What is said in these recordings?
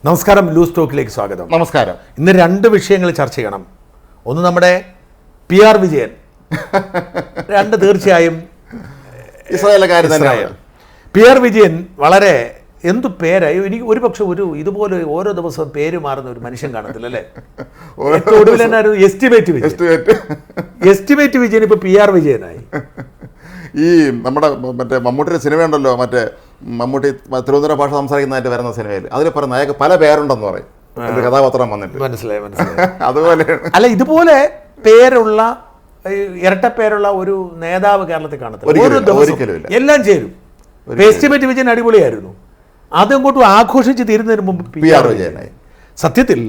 നമസ്കാരം, ലൂസ് ടോക്കിലേക്ക് സ്വാഗതം. നമസ്കാരം. ഇന്ന് രണ്ട് വിഷയങ്ങൾ ചർച്ച ചെയ്യണം. ഒന്ന് നമ്മുടെ പി ആർ വിജയൻ, രണ്ട് തീർച്ചയായും ഇസ്രായേൽ. പി ആർ വിജയൻ വളരെ എന്തു പേരായി. എനിക്ക് ഒരുപക്ഷെ ഇതുപോലെ ഓരോ ദിവസവും പേര് മാറുന്ന ഒരു മനുഷ്യൻ കാണത്തില്ല അല്ലേ. ഒടുവിൽ തന്നെ ഒരു എസ്റ്റിമേറ്റ് വിജയൻ ഇപ്പൊ പി ആർ വിജയനായി. ഈ നമ്മുടെ മറ്റേ മമ്മൂട്ടിയുടെ സിനിമയുണ്ടല്ലോ, മറ്റേ മമ്മൂട്ടി തിരുവനന്തപുരം ഭാഷ സംസാരിക്കുന്നതായിട്ട് വരുന്ന സിനിമയിൽ അതിൽ പറയുന്ന അയാൾക്ക് പല പേരുണ്ടെന്ന് പറയും. എന്റെ കഥാപാത്രം വന്നിട്ട് മനസ്സിലായി. അതുപോലെ അല്ല, ഇതുപോലെ പേരുള്ള ഇരട്ട പേരുള്ള ഒരു നേതാവ് കേരളത്തിൽ കാണത്തില്ല. എല്ലാം ചേരും. എസ്റ്റിമേറ്റ് വിജയൻ അടിപൊളിയായിരുന്നു. അതങ്ങോട്ടും ആഘോഷിച്ച് തീരുന്നതിന് മുമ്പ് പി ആർ വിജയനായി. സത്യത്തിൽ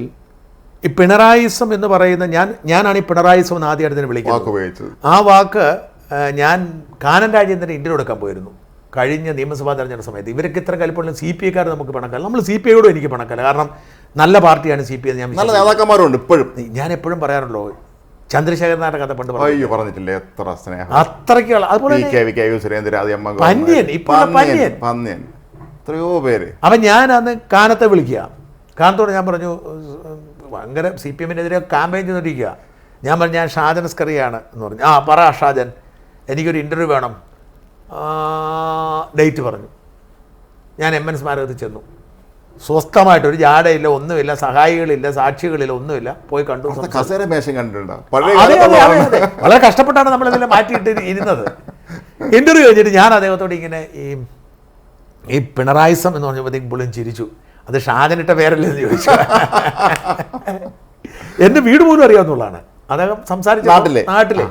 ഈ പിണറായിസം എന്ന് പറയുന്ന ഞാനാണ് ഈ പിണറായിസം എന്ന് ആദ്യമായിട്ട് തന്നെ വിളിക്കുന്നത്. ആ വാക്ക് ഞാൻ കാനൻ രാജേന്ദ്രൻ ഇന്റർവ്യൂ എടുക്കാൻ പോയിരുന്നു കഴിഞ്ഞ നിയമസഭാ തെരഞ്ഞെടുപ്പ് സമയത്ത്. ഇവരൊക്കെ ഇത്ര കലിപ്പുള്ള സി പി ഐക്കാർ നമുക്ക് പണക്കല്ല. നമ്മൾ സി പി ഐയോടും എനിക്ക് പണക്കല്ല. കാരണം നല്ല പാർട്ടിയാണ് സി പി ഐ. നല്ല നേതാക്കന്മാരുണ്ട് ഇപ്പോഴും. ഞാൻ എപ്പോഴും പറയാറുള്ളോ, ചന്ദ്രശേഖരനാഥന്റെ കഥ പണ്ട് പറഞ്ഞിട്ടില്ലേ, എത്ര സ്നേഹം, അത്രയ്ക്കുള്ള. അതുപോലെ എത്രയോ പേര്. അപ്പം ഞാൻ അന്ന് കാനത്തെ വിളിക്കുക. കാനത്തോട് ഞാൻ പറഞ്ഞു, ഭയങ്കര സി പി എമ്മിനെതിരെ ക്യാമ്പയിൻ ചെയ്തിരിക്കുക. ഞാൻ പറഞ്ഞു, ഞാൻ ഷാജൻ സ്കറിയാണ് എന്ന് പറഞ്ഞു. പറ ഷാജൻ, എനിക്കൊരു ഇൻ്റർവ്യൂ വേണം. ഡേറ്റ് പറഞ്ഞു. ഞാൻ എം എൻ സ്മാരകത്തിൽ ചെന്നു. സ്വസ്ഥമായിട്ട്, ഒരു ജാടയില്ല, ഒന്നുമില്ല, സഹായികളില്ല, സാക്ഷികളില്ല, ഒന്നുമില്ല. പോയി കണ്ടു. വളരെ കഷ്ടപ്പെട്ടാണ് നമ്മളിതെല്ലാം മാറ്റിയിട്ട് ഇരുന്നത്. ഇൻ്റർവ്യൂ കഴിഞ്ഞിട്ട് ഞാൻ അദ്ദേഹത്തോട് ഇങ്ങനെ ഈ പിണറായിസം എന്ന് പറഞ്ഞപ്പോഴത്തേക്കും പുള്ളിയും ചിരിച്ചു. അത് ഷാജനിട്ട പേരല്ലേ എന്ന് ചോദിച്ചു. എൻ്റെ വീട് പോലും അറിയാവുന്നതാണ് അദ്ദേഹം സംസാരിച്ച നാട്ടിലെ.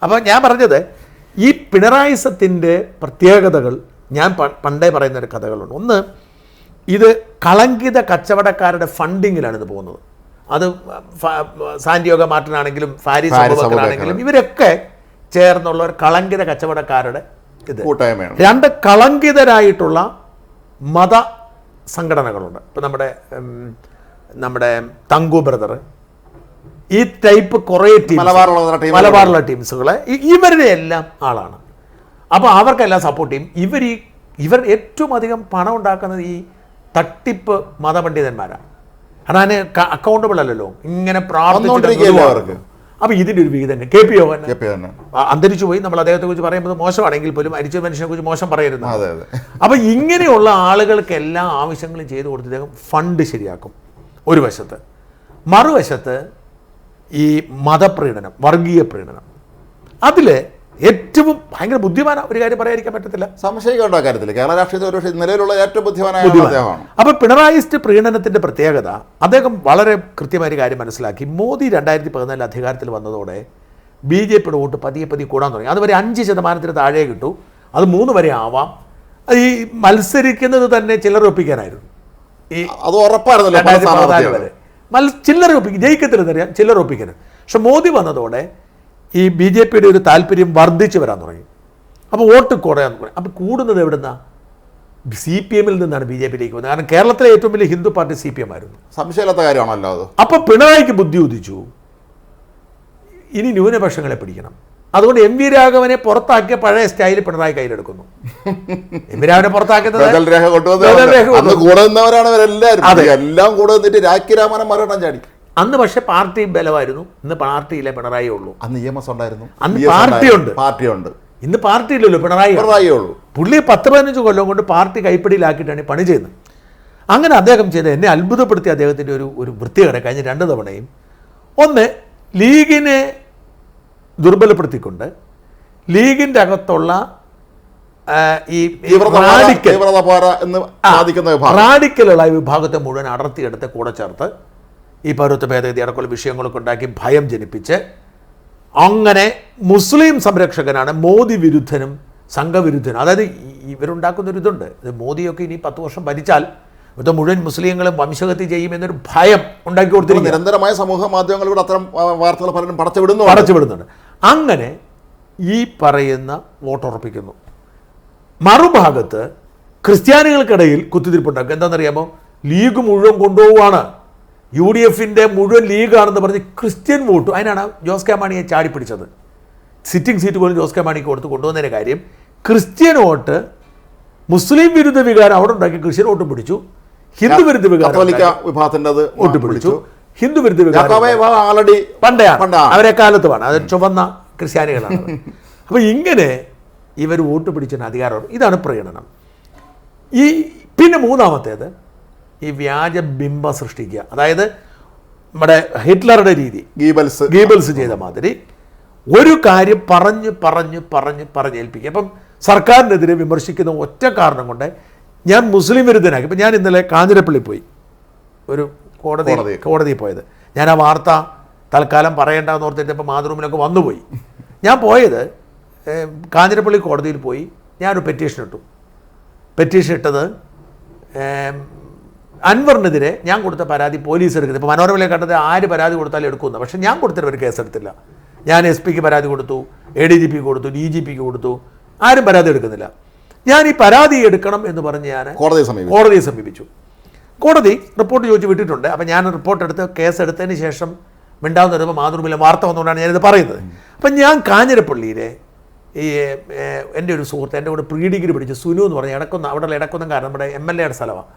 അപ്പോൾ ഞാൻ പറഞ്ഞത്, ഈ പിണറായിസത്തിൻ്റെ പ്രത്യേകതകൾ ഞാൻ പണ്ടേ പറയുന്നൊരു കഥകളുണ്ട്. ഒന്ന്, ഇത് കളങ്കിത കച്ചവടക്കാരുടെ ഫണ്ടിങ്ങിലാണ് ഇത് പോകുന്നത്. അത് സാന്റിയോഗ മാർട്ടിനാണെങ്കിലും ഫാരിസ് അബൂബക്കറാണെങ്കിലും ഇവരൊക്കെ ചേർന്നുള്ള ഒരു കളങ്കിത കച്ചവടക്കാരുടെ ഇത്. രണ്ട് കളങ്കിതരായിട്ടുള്ള മത സംഘടനകളുണ്ട്. ഇപ്പം നമ്മുടെ തങ്കു ബ്രദർ, ഈ ടൈപ്പ് കുറേ മലബാറിലുള്ള ടീംസുകളെ ഇവരുടെ എല്ലാം ആളാണ്. അപ്പോൾ അവർക്കെല്ലാം സപ്പോർട്ട് ചെയ്യും. ഇവർ ഏറ്റവും അധികം പണം ഉണ്ടാക്കുന്നത് ഈ തട്ടിപ്പ് മതപണ്ഡിതന്മാരാണ്. അതാണ് അക്കൗണ്ടബിൾ അല്ലല്ലോ, ഇങ്ങനെ പ്രാർത്ഥിച്ചിട്ട്. അപ്പോൾ ഇതിൻ്റെ ഒരു വിഹിതം കെ പി യോഗൻ അന്തരിച്ചു പോയി. നമ്മൾ അദ്ദേഹത്തെ കുറിച്ച് പറയുമ്പോൾ മോശമാണെങ്കിൽ പോലും മരിച്ച മനുഷ്യനെ കുറിച്ച് മോശം പറയരുത്. അപ്പോൾ ഇങ്ങനെയുള്ള ആളുകൾക്ക് എല്ലാ ആവശ്യങ്ങളും ചെയ്തു കൊടുത്ത് അദ്ദേഹം ഫണ്ട് ശരിയാക്കും ഒരു വശത്ത്. മറുവശത്ത് ഈ മതപ്രീണനം, വർഗീയ പ്രീണനം, അതിൽ ഏറ്റവും ഭയങ്കര ബുദ്ധിമാന ഒരു കാര്യം പറയാതിരിക്കാൻ പറ്റത്തില്ല. സംശയിക്കേണ്ട കാര്യത്തിൽ കേരള രാഷ്ട്രീയത്തിൽ നിലവിലുള്ള ഏറ്റവും ബുദ്ധിമാനായ. അപ്പോൾ പിണറായിസ്റ്റ് പ്രീണനത്തിൻ്റെ പ്രത്യേകത, അദ്ദേഹം വളരെ കൃത്യമായ കാര്യം മനസ്സിലാക്കി. മോദി 2014 അധികാരത്തിൽ വന്നതോടെ ബി ജെ പിയുടെ വോട്ട് പതിയെ കൂടാൻ തുടങ്ങി. അതുവരെ 5% താഴെ കിട്ടു. അത് 3 വരെ ആവാം. ഈ മത്സരിക്കുന്നത് തന്നെ ചില്ലറ ഒപ്പിക്കാനായിരുന്നു. അത് ഉറപ്പായിരുന്നല്ലോ 2014 വരെ ചില്ലറ ഒപ്പിക്കും, ജയിക്കത്തില്ലെന്നറിയാം, ചില്ലറ ഒപ്പിക്കരുത്. പക്ഷെ മോദി വന്നതോടെ ഈ ബി ജെ പിയുടെ ഒരു താല്പര്യം വർദ്ധിച്ചു വരാൻ തുടങ്ങി. അപ്പോൾ വോട്ട് കുറയാൻ തുടങ്ങി. അപ്പോൾ കൂടുന്നത് എവിടുന്നാ? സി പി എമ്മിൽ നിന്നാണ് ബി ജെ പിയിലേക്ക് വന്നത്. കാരണം കേരളത്തിലെ ഏറ്റവും വലിയ Hindu party C P M ആയിരുന്നു. സംശയമില്ലാത്ത കാര്യമാണല്ലോ അത്. അപ്പോൾ പിണറായിക്ക് ബുദ്ധി ഉദിച്ചു, ഇനി ന്യൂനപക്ഷങ്ങളെ പിടിക്കണം. അതുകൊണ്ട് എം വി രാഘവനെ പുറത്താക്കിയ പഴയ സ്റ്റൈലിൽ പിണറായി കയ്യിലെടുക്കുന്നു. എം വി രാഘവനെ പുറത്താക്കുന്നത് അന്ന് പക്ഷെ പാർട്ടി ബലമായിരുന്നു. ഇന്ന് പാർട്ടിയിലെ പിണറായി ഉള്ളൂ. അന്ന് EMS ഉണ്ടായിരുന്നു, അന്ന് പാർട്ടിയുണ്ട്. ഇന്ന് പാർട്ടിയില്ലല്ലോ, പിണറായി ഉള്ളൂ. പുള്ളി 10-15 കൊല്ലം കൊണ്ട് പാർട്ടി കൈപ്പിടിയിലാക്കിയിട്ടാണ് പണി ചെയ്യുന്നത്. അങ്ങനെ അദ്ദേഹം ചെയ്ത് എന്നെ അത്ഭുതപ്പെടുത്തി അദ്ദേഹത്തിൻ്റെ ഒരു വൃത്തികേട് കഴിഞ്ഞ 2 തവണയും. ഒന്ന്, ലീഗിനെ ദുർബലപ്പെടുത്തിക്കൊണ്ട് ലീഗിൻ്റെ അകത്തുള്ള ഈ റാഡിക്കലുള്ള വിഭാഗത്തെ മുഴുവൻ അടർത്തിയെടുത്ത് കൂടെ ചേർത്ത് ഈ പൗരത്വ ഭേദഗതി അടക്കമുള്ള വിഷയങ്ങളൊക്കെ ഉണ്ടാക്കി ഭയം ജനിപ്പിച്ച്, അങ്ങനെ മുസ്ലിം സംരക്ഷകനാണ്, മോദി വിരുദ്ധനും സംഘവിരുദ്ധനും. അതായത് ഇവരുണ്ടാക്കുന്നൊരു ഇതുണ്ട്, ഇത് മോദിയൊക്കെ ഇനി 10 വർഷം ഭരിച്ചാൽ ഇത് മുഴുവൻ മുസ്ലിങ്ങളും വംശഹത്യ ചെയ്യുമെന്നൊരു ഭയം ഉണ്ടാക്കി കൊടുത്തിരിക്കുന്നു. നിരന്തരമായ സമൂഹ മാധ്യമങ്ങളിലൂടെ അത്തരം വാർത്തകൾ പലരും പടച്ചുവിടുന്നുണ്ട്. അങ്ങനെ ഈ പറയുന്ന വോട്ടുറപ്പിക്കുന്നു. മറുഭാഗത്ത് ക്രിസ്ത്യാനികൾക്കിടയിൽ കുത്തിത്തിരിപ്പുണ്ടാക്കും. എന്താണെന്നറിയാമോ? ലീഗ് മുഴുവൻ കൊണ്ടുപോവുകയാണ്, UDFിൻ്റെ മുഴുവൻ ലീഗാണെന്ന് പറഞ്ഞ് ക്രിസ്ത്യൻ വോട്ട്. അതിനാണ് ജോസ് കെ മാണിയെ ചാടിപ്പിടിച്ചത്. സിറ്റിംഗ് സീറ്റ് പോലും ജോസ് കെ മാണിക്ക് കൊണ്ടുവന്നതിൻ്റെ കാര്യം, ക്രിസ്ത്യൻ വോട്ട് മുസ്ലിം വിരുദ്ധ വികാരം അവിടെ ഉണ്ടാക്കി ക്രിസ്ത്യൻ വോട്ടും പിടിച്ചു. ഹിന്ദു വിരുദ്ധ കത്തോലിക്ക വിഭാഗത്തിന്റെ വോട്ട് പിടിച്ചു. ഹിന്ദു വിരുദ്ധ വികാരം ആൾറെഡി പണ്ടയാണ്, അവരെ കാലത്തുമാണ്, അത് ചുവന്ന ക്രിസ്ത്യാനികളാണ്. അപ്പോൾ ഇങ്ങനെ ഇവർ വോട്ട് പിടിച്ചതിന് അധികാരം. ഇതാണ് പ്രകടനം. പിന്നെ മൂന്നാമത്തേത് ഈ വ്യാജ ബിംബം സൃഷ്ടിക്കുക. അതായത് നമ്മുടെ ഹിറ്റ്ലറുടെ രീതി, ഗീബൽസ് ചെയ്ത മാതിരി ഒരു കാര്യം പറഞ്ഞേൽപ്പിക്കുക. അപ്പം സർക്കാരിനെതിരെ വിമർശിക്കുന്ന ഒറ്റ കാരണം കൊണ്ട് ഞാൻ മുസ്ലിം വിരുദ്ധനാക്കി. ഇപ്പം ഞാൻ ഇന്നലെ കാഞ്ഞിരപ്പള്ളി പോയി, ഒരു കോടതിയിൽ പോയത്. ഞാൻ ആ വാർത്ത തൽക്കാലം പറയേണ്ടെന്ന് ഓർത്തിട്ട് ഇപ്പോൾ മാതൃഭൂമിയിലൊക്കെ വന്നുപോയി. ഞാൻ പോയത് കാഞ്ഞിരപ്പള്ളി കോടതിയിൽ പോയി. ഞാനൊരു പെറ്റീഷൻ ഇട്ടത് അൻവറിനെതിരെ ഞാൻ കൊടുത്ത പരാതി പോലീസ് എടുക്കുന്നത്. ഇപ്പോൾ മനോരമയിലെ കണ്ടത് ആര് പരാതി കൊടുത്താലും എടുക്കുന്നു. പക്ഷേ ഞാൻ കൊടുത്തിട്ട് കേസെടുത്തില്ല. ഞാൻ SP പരാതി കൊടുത്തു, ADGP കൊടുത്തു, DGP കൊടുത്തു, ആരും പരാതി എടുക്കുന്നില്ല. ഞാൻ ഈ പരാതി എടുക്കണം എന്ന് പറഞ്ഞ് ഞാൻ കോടതിയെ സമീപിച്ചു. കോടതി റിപ്പോർട്ട് ചോദിച്ച് വിട്ടിട്ടുണ്ട്. അപ്പം ഞാൻ റിപ്പോർട്ട് എടുത്ത് കേസെടുത്തതിന് ശേഷം മിണ്ടാവുന്ന വരുമ്പോൾ മാതൃഭൂമിയിലെ വാർത്ത വന്നുകൊണ്ടാണ് ഞാനിത് പറയുന്നത്. അപ്പം ഞാൻ കാഞ്ഞിരപ്പള്ളിയിലെ ഈ എൻ്റെ ഒരു സുഹൃത്ത്, എൻ്റെ കൂടെ പ്രീ ഡിഗ്രി പഠിച്ച് സുനു എന്ന് പറഞ്ഞാൽ അവിടെയുള്ള ഇടക്കുന്നംകാരൻ, നമ്മുടെ MLA യുടെ സ്ഥലമാണ്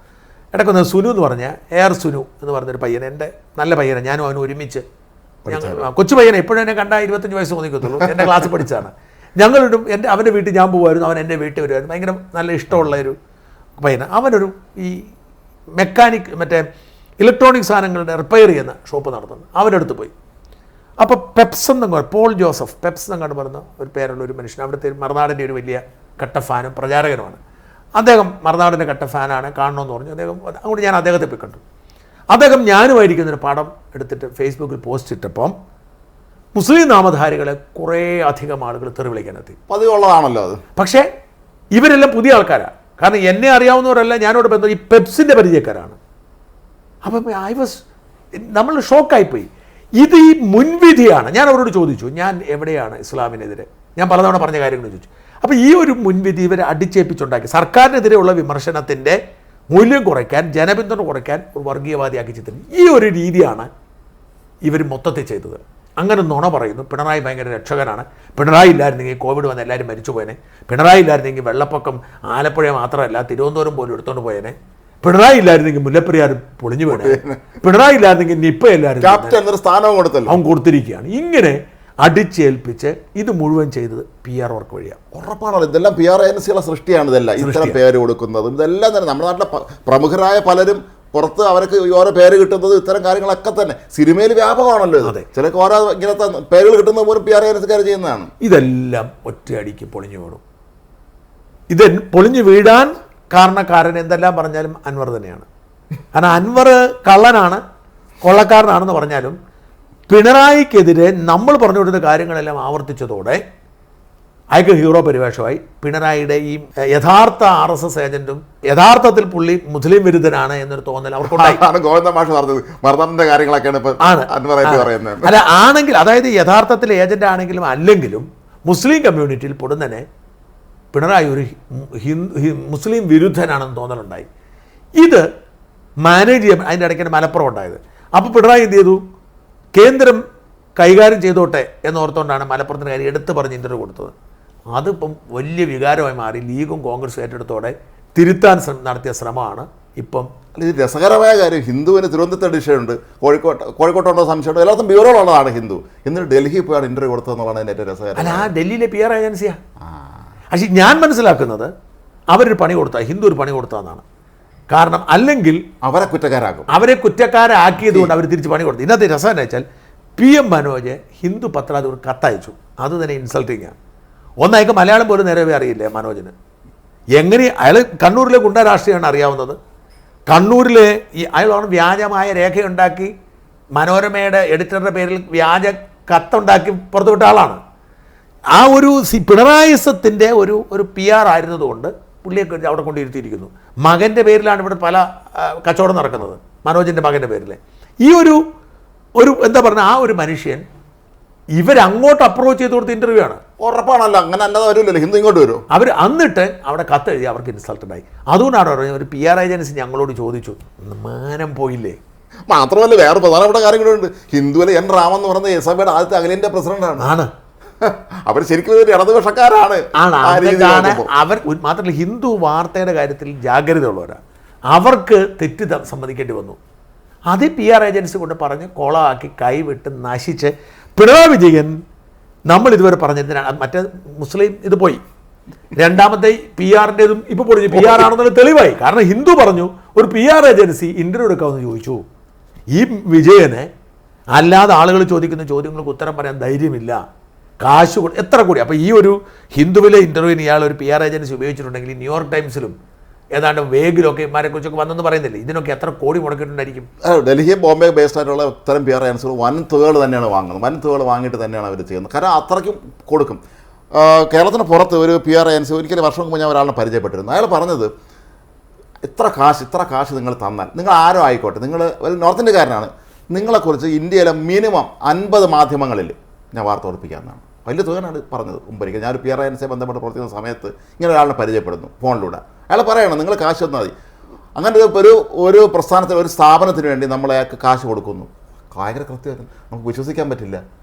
ഇടക്കുന്നത്. സുനു എന്ന് പറഞ്ഞാൽ AR സുനു എന്ന് പറഞ്ഞൊരു പയ്യൻ, എൻ്റെ നല്ല പയ്യനെ, ഞാനും അവനും ഒരുമിച്ച്, കൊച്ചു പയ്യനെ എപ്പോഴും എന്നെ കണ്ടാൽ 25 വയസ്സ് തോന്നിക്കത്തുള്ളൂ. എൻ്റെ ക്ലാസ്സിൽ പഠിച്ചാണ്. ഞങ്ങളിടും അവൻ്റെ വീട്ടിൽ ഞാൻ പോകുമായിരുന്നു, അവൻ എൻ്റെ വീട്ടിൽ വരുമായിരുന്നു. ഭയങ്കര നല്ല ഇഷ്ടമുള്ള ഒരു പയ്യന്. അവനൊരു ഈ മെക്കാനിക് മറ്റേ ഇലക്ട്രോണിക് സാധനങ്ങളുടെ റിപ്പയർ ചെയ്യുന്ന ഷോപ്പ് നടത്തുന്നു. അവൻ്റെ അടുത്ത് പോയി. അപ്പോൾ പെപ്സ് എന്നങ്ങ് പോൾ ജോസഫ് പെപ്സ് എന്നങ്ങാണ്ട് പറഞ്ഞ ഒരു പേരുള്ള ഒരു മനുഷ്യൻ, അവിടുത്തെ മറുനാടിൻ്റെ ഒരു വലിയ കട്ട ഫാനും പ്രചാരകനുമാണ്. അദ്ദേഹം മറുനാടിൻ്റെ കട്ട ഫാനാണ്, കാണണമെന്ന് പറഞ്ഞു. അതുകൊണ്ട് ഞാൻ അദ്ദേഹത്തെ പോയി കണ്ടു. അദ്ദേഹം ഞാനുമായിരിക്കുന്നൊരു പടം എടുത്തിട്ട് ഫേസ്ബുക്കിൽ പോസ്റ്റ് ഇട്ടപ്പം മുസ്ലിം നാമധാരികളെ കുറേ അധികം ആളുകൾ തെറി വിളിക്കാനെത്തി. പതിവുള്ളതാണല്ലോ അത്. പക്ഷേ ഇവരെല്ലാം പുതിയ ആൾക്കാരാണ്. കാരണം എന്നെ അറിയാവുന്നവരല്ല, ഞാനോട് ബന്ധം ഈ പെപ്സിൻ്റെ പരിചയക്കാരാണ്. അപ്പം നമ്മൾ ഷോക്കായിപ്പോയി. ഇത് ഈ മുൻവിധിയാണ്. ഞാൻ അവരോട് ചോദിച്ചു, ഞാൻ എവിടെയാണ് ഇസ്ലാമിനെതിരെ, ഞാൻ പലതവണ പറഞ്ഞ കാര്യങ്ങൾ ചോദിച്ചു. അപ്പോൾ ഈ ഒരു മുൻവിധി ഇവരെ അടിച്ചേൽപ്പിച്ചുണ്ടാക്കി. സർക്കാരിനെതിരെയുള്ള വിമർശനത്തിൻ്റെ മൂല്യം കുറയ്ക്കാൻ, ജനപിന്തുണ കുറയ്ക്കാൻ ഒരു വർഗീയവാദിയാക്കി ചിത്രം. ഈ ഒരു രീതിയാണ് ഇവർ മൊത്തത്തിൽ ചെയ്തത്. അങ്ങനെ നുണ പറയുന്നു. പിണറായി ഭയങ്കര രക്ഷകനാണ്, പിണറായി ഇല്ലായിരുന്നെങ്കിൽ കോവിഡ് വന്ന് എല്ലാവരും മരിച്ചു പോയേനെ, പിണറായി ഇല്ലായിരുന്നെങ്കിൽ വെള്ളപ്പൊക്കം ആലപ്പുഴ മാത്രമല്ല തിരുവനന്തപുരം പോലും എടുത്തുകൊണ്ട് പോയേനെ, പിണറായി ഇല്ലായിരുന്നെങ്കിൽ മുല്ലപ്പെരിയാർ പൊളിഞ്ഞു വീണേ, പിണറായി ഇല്ലായിരുന്നെങ്കിൽ നിപ്പ എല്ലാവരും സ്ഥാനവും കൊടുത്തല്ലോ, അവൻ കൊടുത്തിരിക്കുകയാണ്. ഇങ്ങനെ അടിച്ചേൽപ്പിച്ച് ഇത് മുഴുവൻ ചെയ്തത് PR വർക്ക് വഴിയാണ്. ഉറപ്പാണല്ലോ. ഇതെല്ലാം PR ഏജൻസികളുടെ സൃഷ്ടിയാണ്. ഇതെല്ലാം ഇത്തരം പേര് കൊടുക്കുന്നതും ഇതെല്ലാം തന്നെ നമ്മുടെ നാട്ടിലെ പ്രമുഖരായ പലരും പുറത്ത് അവർക്ക് ഓരോ പേര് കിട്ടുന്നത് ഇത്തരം കാര്യങ്ങളൊക്കെ തന്നെ സിനിമയിൽ വ്യാപകമാണല്ലോ. ഇത് ചിലർക്ക് ഓരോ ഇങ്ങനത്തെ പേരുകൾ കിട്ടുന്നത് പോലും PR ഏജൻസിക്കാർ ചെയ്യുന്നതാണ്. ഇതെല്ലാം ഒറ്റയടിക്ക് പൊളിഞ്ഞു വീണു. ഇത് പൊളിഞ്ഞു വീഴാൻ കാരണക്കാരൻ എന്തെല്ലാം പറഞ്ഞാലും അൻവർ തന്നെയാണ്. കാരണം അൻവർ കള്ളനാണ്, കൊള്ളക്കാരനാണെന്ന് പറഞ്ഞാലും പിണറായിക്കെതിരെ നമ്മൾ പറഞ്ഞു കൊടുത്ത കാര്യങ്ങളെല്ലാം ആവർത്തിച്ചതോടെ അയാൾക്ക് ഹീറോ പരിവേഷമായി. പിണറായിയുടെ ഈ യഥാർത്ഥ RSS ഏജന്റും യഥാർത്ഥത്തിൽ പുള്ളി മുസ്ലിം വിരുദ്ധനാണ് എന്നൊരു തോന്നൽ അവർക്കുണ്ടായി. അല്ല, ആണെങ്കിൽ അതായത് യഥാർത്ഥത്തിൽ ഏജന്റ് ആണെങ്കിലും അല്ലെങ്കിലും മുസ്ലിം കമ്മ്യൂണിറ്റിയിൽ പൊടുന്നനെ പിണറായി ഒരു മുസ്ലിം വിരുദ്ധനാണെന്ന് തോന്നലുണ്ടായി. ഇത് മാനേജ് ചെയ്യാൻ അതിൻ്റെ ഇടയ്ക്കാണ് മലപ്പുറം ഉണ്ടായത്. അപ്പോൾ പിണറായി എന്ത് ചെയ്തു? കേന്ദ്രം കൈകാര്യം ചെയ്തോട്ടെ എന്നോർത്തുകൊണ്ടാണ് മലപ്പുറത്തിൻ്റെ കാര്യം എടുത്തു പറഞ്ഞ് ഇൻ്റർവ്യൂ കൊടുത്തത്. അതിപ്പം വലിയ വികാരമായി മാറി. ലീഗും കോൺഗ്രസും ഏറ്റെടുത്തോടെ തിരുത്താൻ നടത്തിയ ശ്രമമാണ് ഇപ്പം. ഇത് രസകരമായ കാര്യം, ഹിന്ദുവിന് തിരുവനന്തപുരത്ത് വിഷയമുണ്ട്, കോഴിക്കോട്ടുണ്ടോ സംശയമുണ്ടോ, എല്ലാവർക്കും ബ്യൂറോളുള്ളതാണ് ഹിന്ദു. എന്നിട്ട് ഡൽഹിയിൽ പോയാണ് ഇൻ്റർവ്യൂ കൊടുത്തതെന്നുള്ളതാണ് അതിൻ്റെ ഏറ്റവും രസകരം. അല്ല, ആ ഡൽഹിയിലെ PR ഏജൻസിയാണ്. പക്ഷേ ഞാൻ മനസ്സിലാക്കുന്നത് അവരൊരു പണി കൊടുത്താൽ ഹിന്ദു ഒരു പണി കൊടുത്തതെന്നാണ്. കാരണം അല്ലെങ്കിൽ അവരെ കുറ്റക്കാരാക്കിയത് കൊണ്ട് അവർ തിരിച്ച് പണി കൊടുത്തു. ഇന്നത്തെ രസം എന്ന് വെച്ചാൽ PM മനോജ് ഹിന്ദു പത്രാധിപർ കത്തയച്ചു. അത് തന്നെ ഇൻസൾട്ടിങ്ങാണ്. ഒന്നയക്ക് മലയാളം പോലും നേരെ അറിയില്ലേ മനോജിന്. എങ്ങനെ അയാൾ കണ്ണൂരിലെ ഗുണ്ടാ രാഷ്ട്രീയമാണ് അറിയാവുന്നത്. കണ്ണൂരിലെ അയാളാണ് വ്യാജമായ രേഖയുണ്ടാക്കി മനോരമയുടെ എഡിറ്ററുടെ പേരിൽ വ്യാജ കത്തുണ്ടാക്കി പുറത്തുവിട്ട ആളാണ്. ആ ഒരു പിണറായിസത്തിൻ്റെ ഒരു PR ആയിരുന്നതുകൊണ്ട് പുള്ളിയെ അവിടെ കൊണ്ടിരുത്തിയിരിക്കുന്നു. മകൻ്റെ പേരിലാണ് ഇവിടെ പല കച്ചവടം നടക്കുന്നത്, മനോജിൻ്റെ മകൻ്റെ പേരിൽ. ഈ ഒരു എന്താ പറയുക, ആ ഒരു മനുഷ്യൻ ഇവരങ്ങോട്ട് അപ്രോച്ച് ചെയ്ത് കൊടുത്ത ഇൻ്റർവ്യൂ ആണ്. ഉറപ്പാണല്ലോ, അങ്ങനെ അല്ലാതെ വരില്ലല്ലോ, ഹിന്ദു ഇങ്ങോട്ട് വരും. അവർ എന്നിട്ട് അവിടെ കത്തെഴുതി അവർക്ക് ഇൻസൾട്ടഡായി. അതുകൊണ്ടാണ് പറയുന്നത് ഒരു PR ഏജൻസി ഞങ്ങളോട് ചോദിച്ചു, മാനം പോയില്ലേ. മാത്രമല്ല വേറെ പ്രധാനപ്പെട്ട കാര്യങ്ങളുണ്ട്. ഹിന്ദുവിലെ N രാമൻ എന്ന് പറയുന്നത് എസബയുടെ ആദ്യത്തെ അഖിലേന്ത്യാ പ്രസിഡന്റാണ്. അവർ ശരിക്കും ഇടതുപക്ഷക്കാരാണ്. അവർ മാത്രമല്ല ഹിന്ദു വാർത്തയുടെ കാര്യത്തിൽ ജാഗ്രത ഉള്ളവരാണ്. അവർക്ക് തെറ്റ് സമ്മതിക്കേണ്ടി വന്നു. അത് PR ഏജൻസി കൊണ്ട് പറഞ്ഞ് കോളമാക്കി കൈവിട്ട് നശിച്ച് പിണറായി വിജയൻ നമ്മൾ ഇതുവരെ പറഞ്ഞതിനാണ് മറ്റേ മുസ്ലിം ഇത് പോയി. രണ്ടാമത്തെ PR-ൻ്റെതും ഇപ്പോൾ പൊളിഞ്ഞു. PR ആണെന്നുള്ള തെളിവായി. കാരണം ഹിന്ദു പറഞ്ഞു ഒരു PR ഏജൻസി ഇൻ്റർവ്യൂ എടുക്കാമെന്ന് ചോദിച്ചു. ഈ വിജയന് അല്ലാതെ ആളുകൾ ചോദിക്കുന്ന ചോദ്യങ്ങൾക്ക് ഉത്തരം പറയാൻ ധൈര്യമില്ല, കാശ് എത്ര കൂടി. അപ്പോൾ ഈ ഒരു ഹിന്ദുവിലെ ഇൻ്റർവ്യൂവിന് ഇയാൾ ഒരു PR ഏജൻസി ഉപയോഗിച്ചിട്ടുണ്ടെങ്കിൽ ന്യൂയോർക്ക് ടൈംസിലും ഏതാണ്ട് വേഗിലൊക്കെ ഇമാരെ കുറിച്ചൊക്കെ വന്നെന്ന് പറയുന്നില്ല. ഇതിനൊക്കെ എത്ര കോടി മുടക്കിയിട്ടുണ്ടായിരിക്കും. ഡൽഹി ബോംബെ ബേസ്ഡ് ആയിട്ടുള്ള ഇത്തരം PR ഏജൻസികൾ വൻ തുകകൾ തന്നെയാണ് വാങ്ങുന്നത്. വൻ തുകകൾ വാങ്ങിയിട്ട് തന്നെയാണ് അവർ ചെയ്യുന്നത്. കാരണം അത്രയ്ക്കും കൊടുക്കും. കേരളത്തിന് പുറത്ത് ഒരു PR ഏജൻസി ഒരിക്കലും വർഷം മുമ്പ് ഞാൻ ഒരാളിനെ പരിചയപ്പെട്ടിരുന്നു. അയാൾ പറഞ്ഞത് ഇത്ര കാശ് നിങ്ങൾ തന്നാൽ, നിങ്ങൾ ആരോ ആയിക്കോട്ടെ, നിങ്ങൾ ഒരു നോർത്ത് ഇന്ത്യക്കാരനാണ്, നിങ്ങളെക്കുറിച്ച് ഇന്ത്യയിലെ മിനിമം 50 മാധ്യമങ്ങളിൽ ഞാൻ വാർത്ത കൊടുപ്പിക്കാമെന്നാണ്. വലിയ തുകയാണ് പറഞ്ഞത്. മുമ്പൊരിക്കൽ ഞാനൊരു PR ഏജൻസിയെ ബന്ധപ്പെട്ട് പ്രവർത്തിക്കുന്ന സമയത്ത് ഇങ്ങനെ ഒരാളിനെ പരിചയപ്പെടുന്നു ഫോണിലൂടെ. അയാൾ പറയണം നിങ്ങൾ കാശ് തന്നാൽ മതി. അങ്ങനെ ഒരു പ്രസ്ഥാനത്തിന്, ഒരു സ്ഥാപനത്തിന് വേണ്ടി നമ്മൾ അയാൾക്ക് കാശ് കൊടുക്കുന്നു. ഭയങ്കര കൃത്യമായിരുന്നു, നമുക്ക് വിശ്വസിക്കാൻ പറ്റില്ല.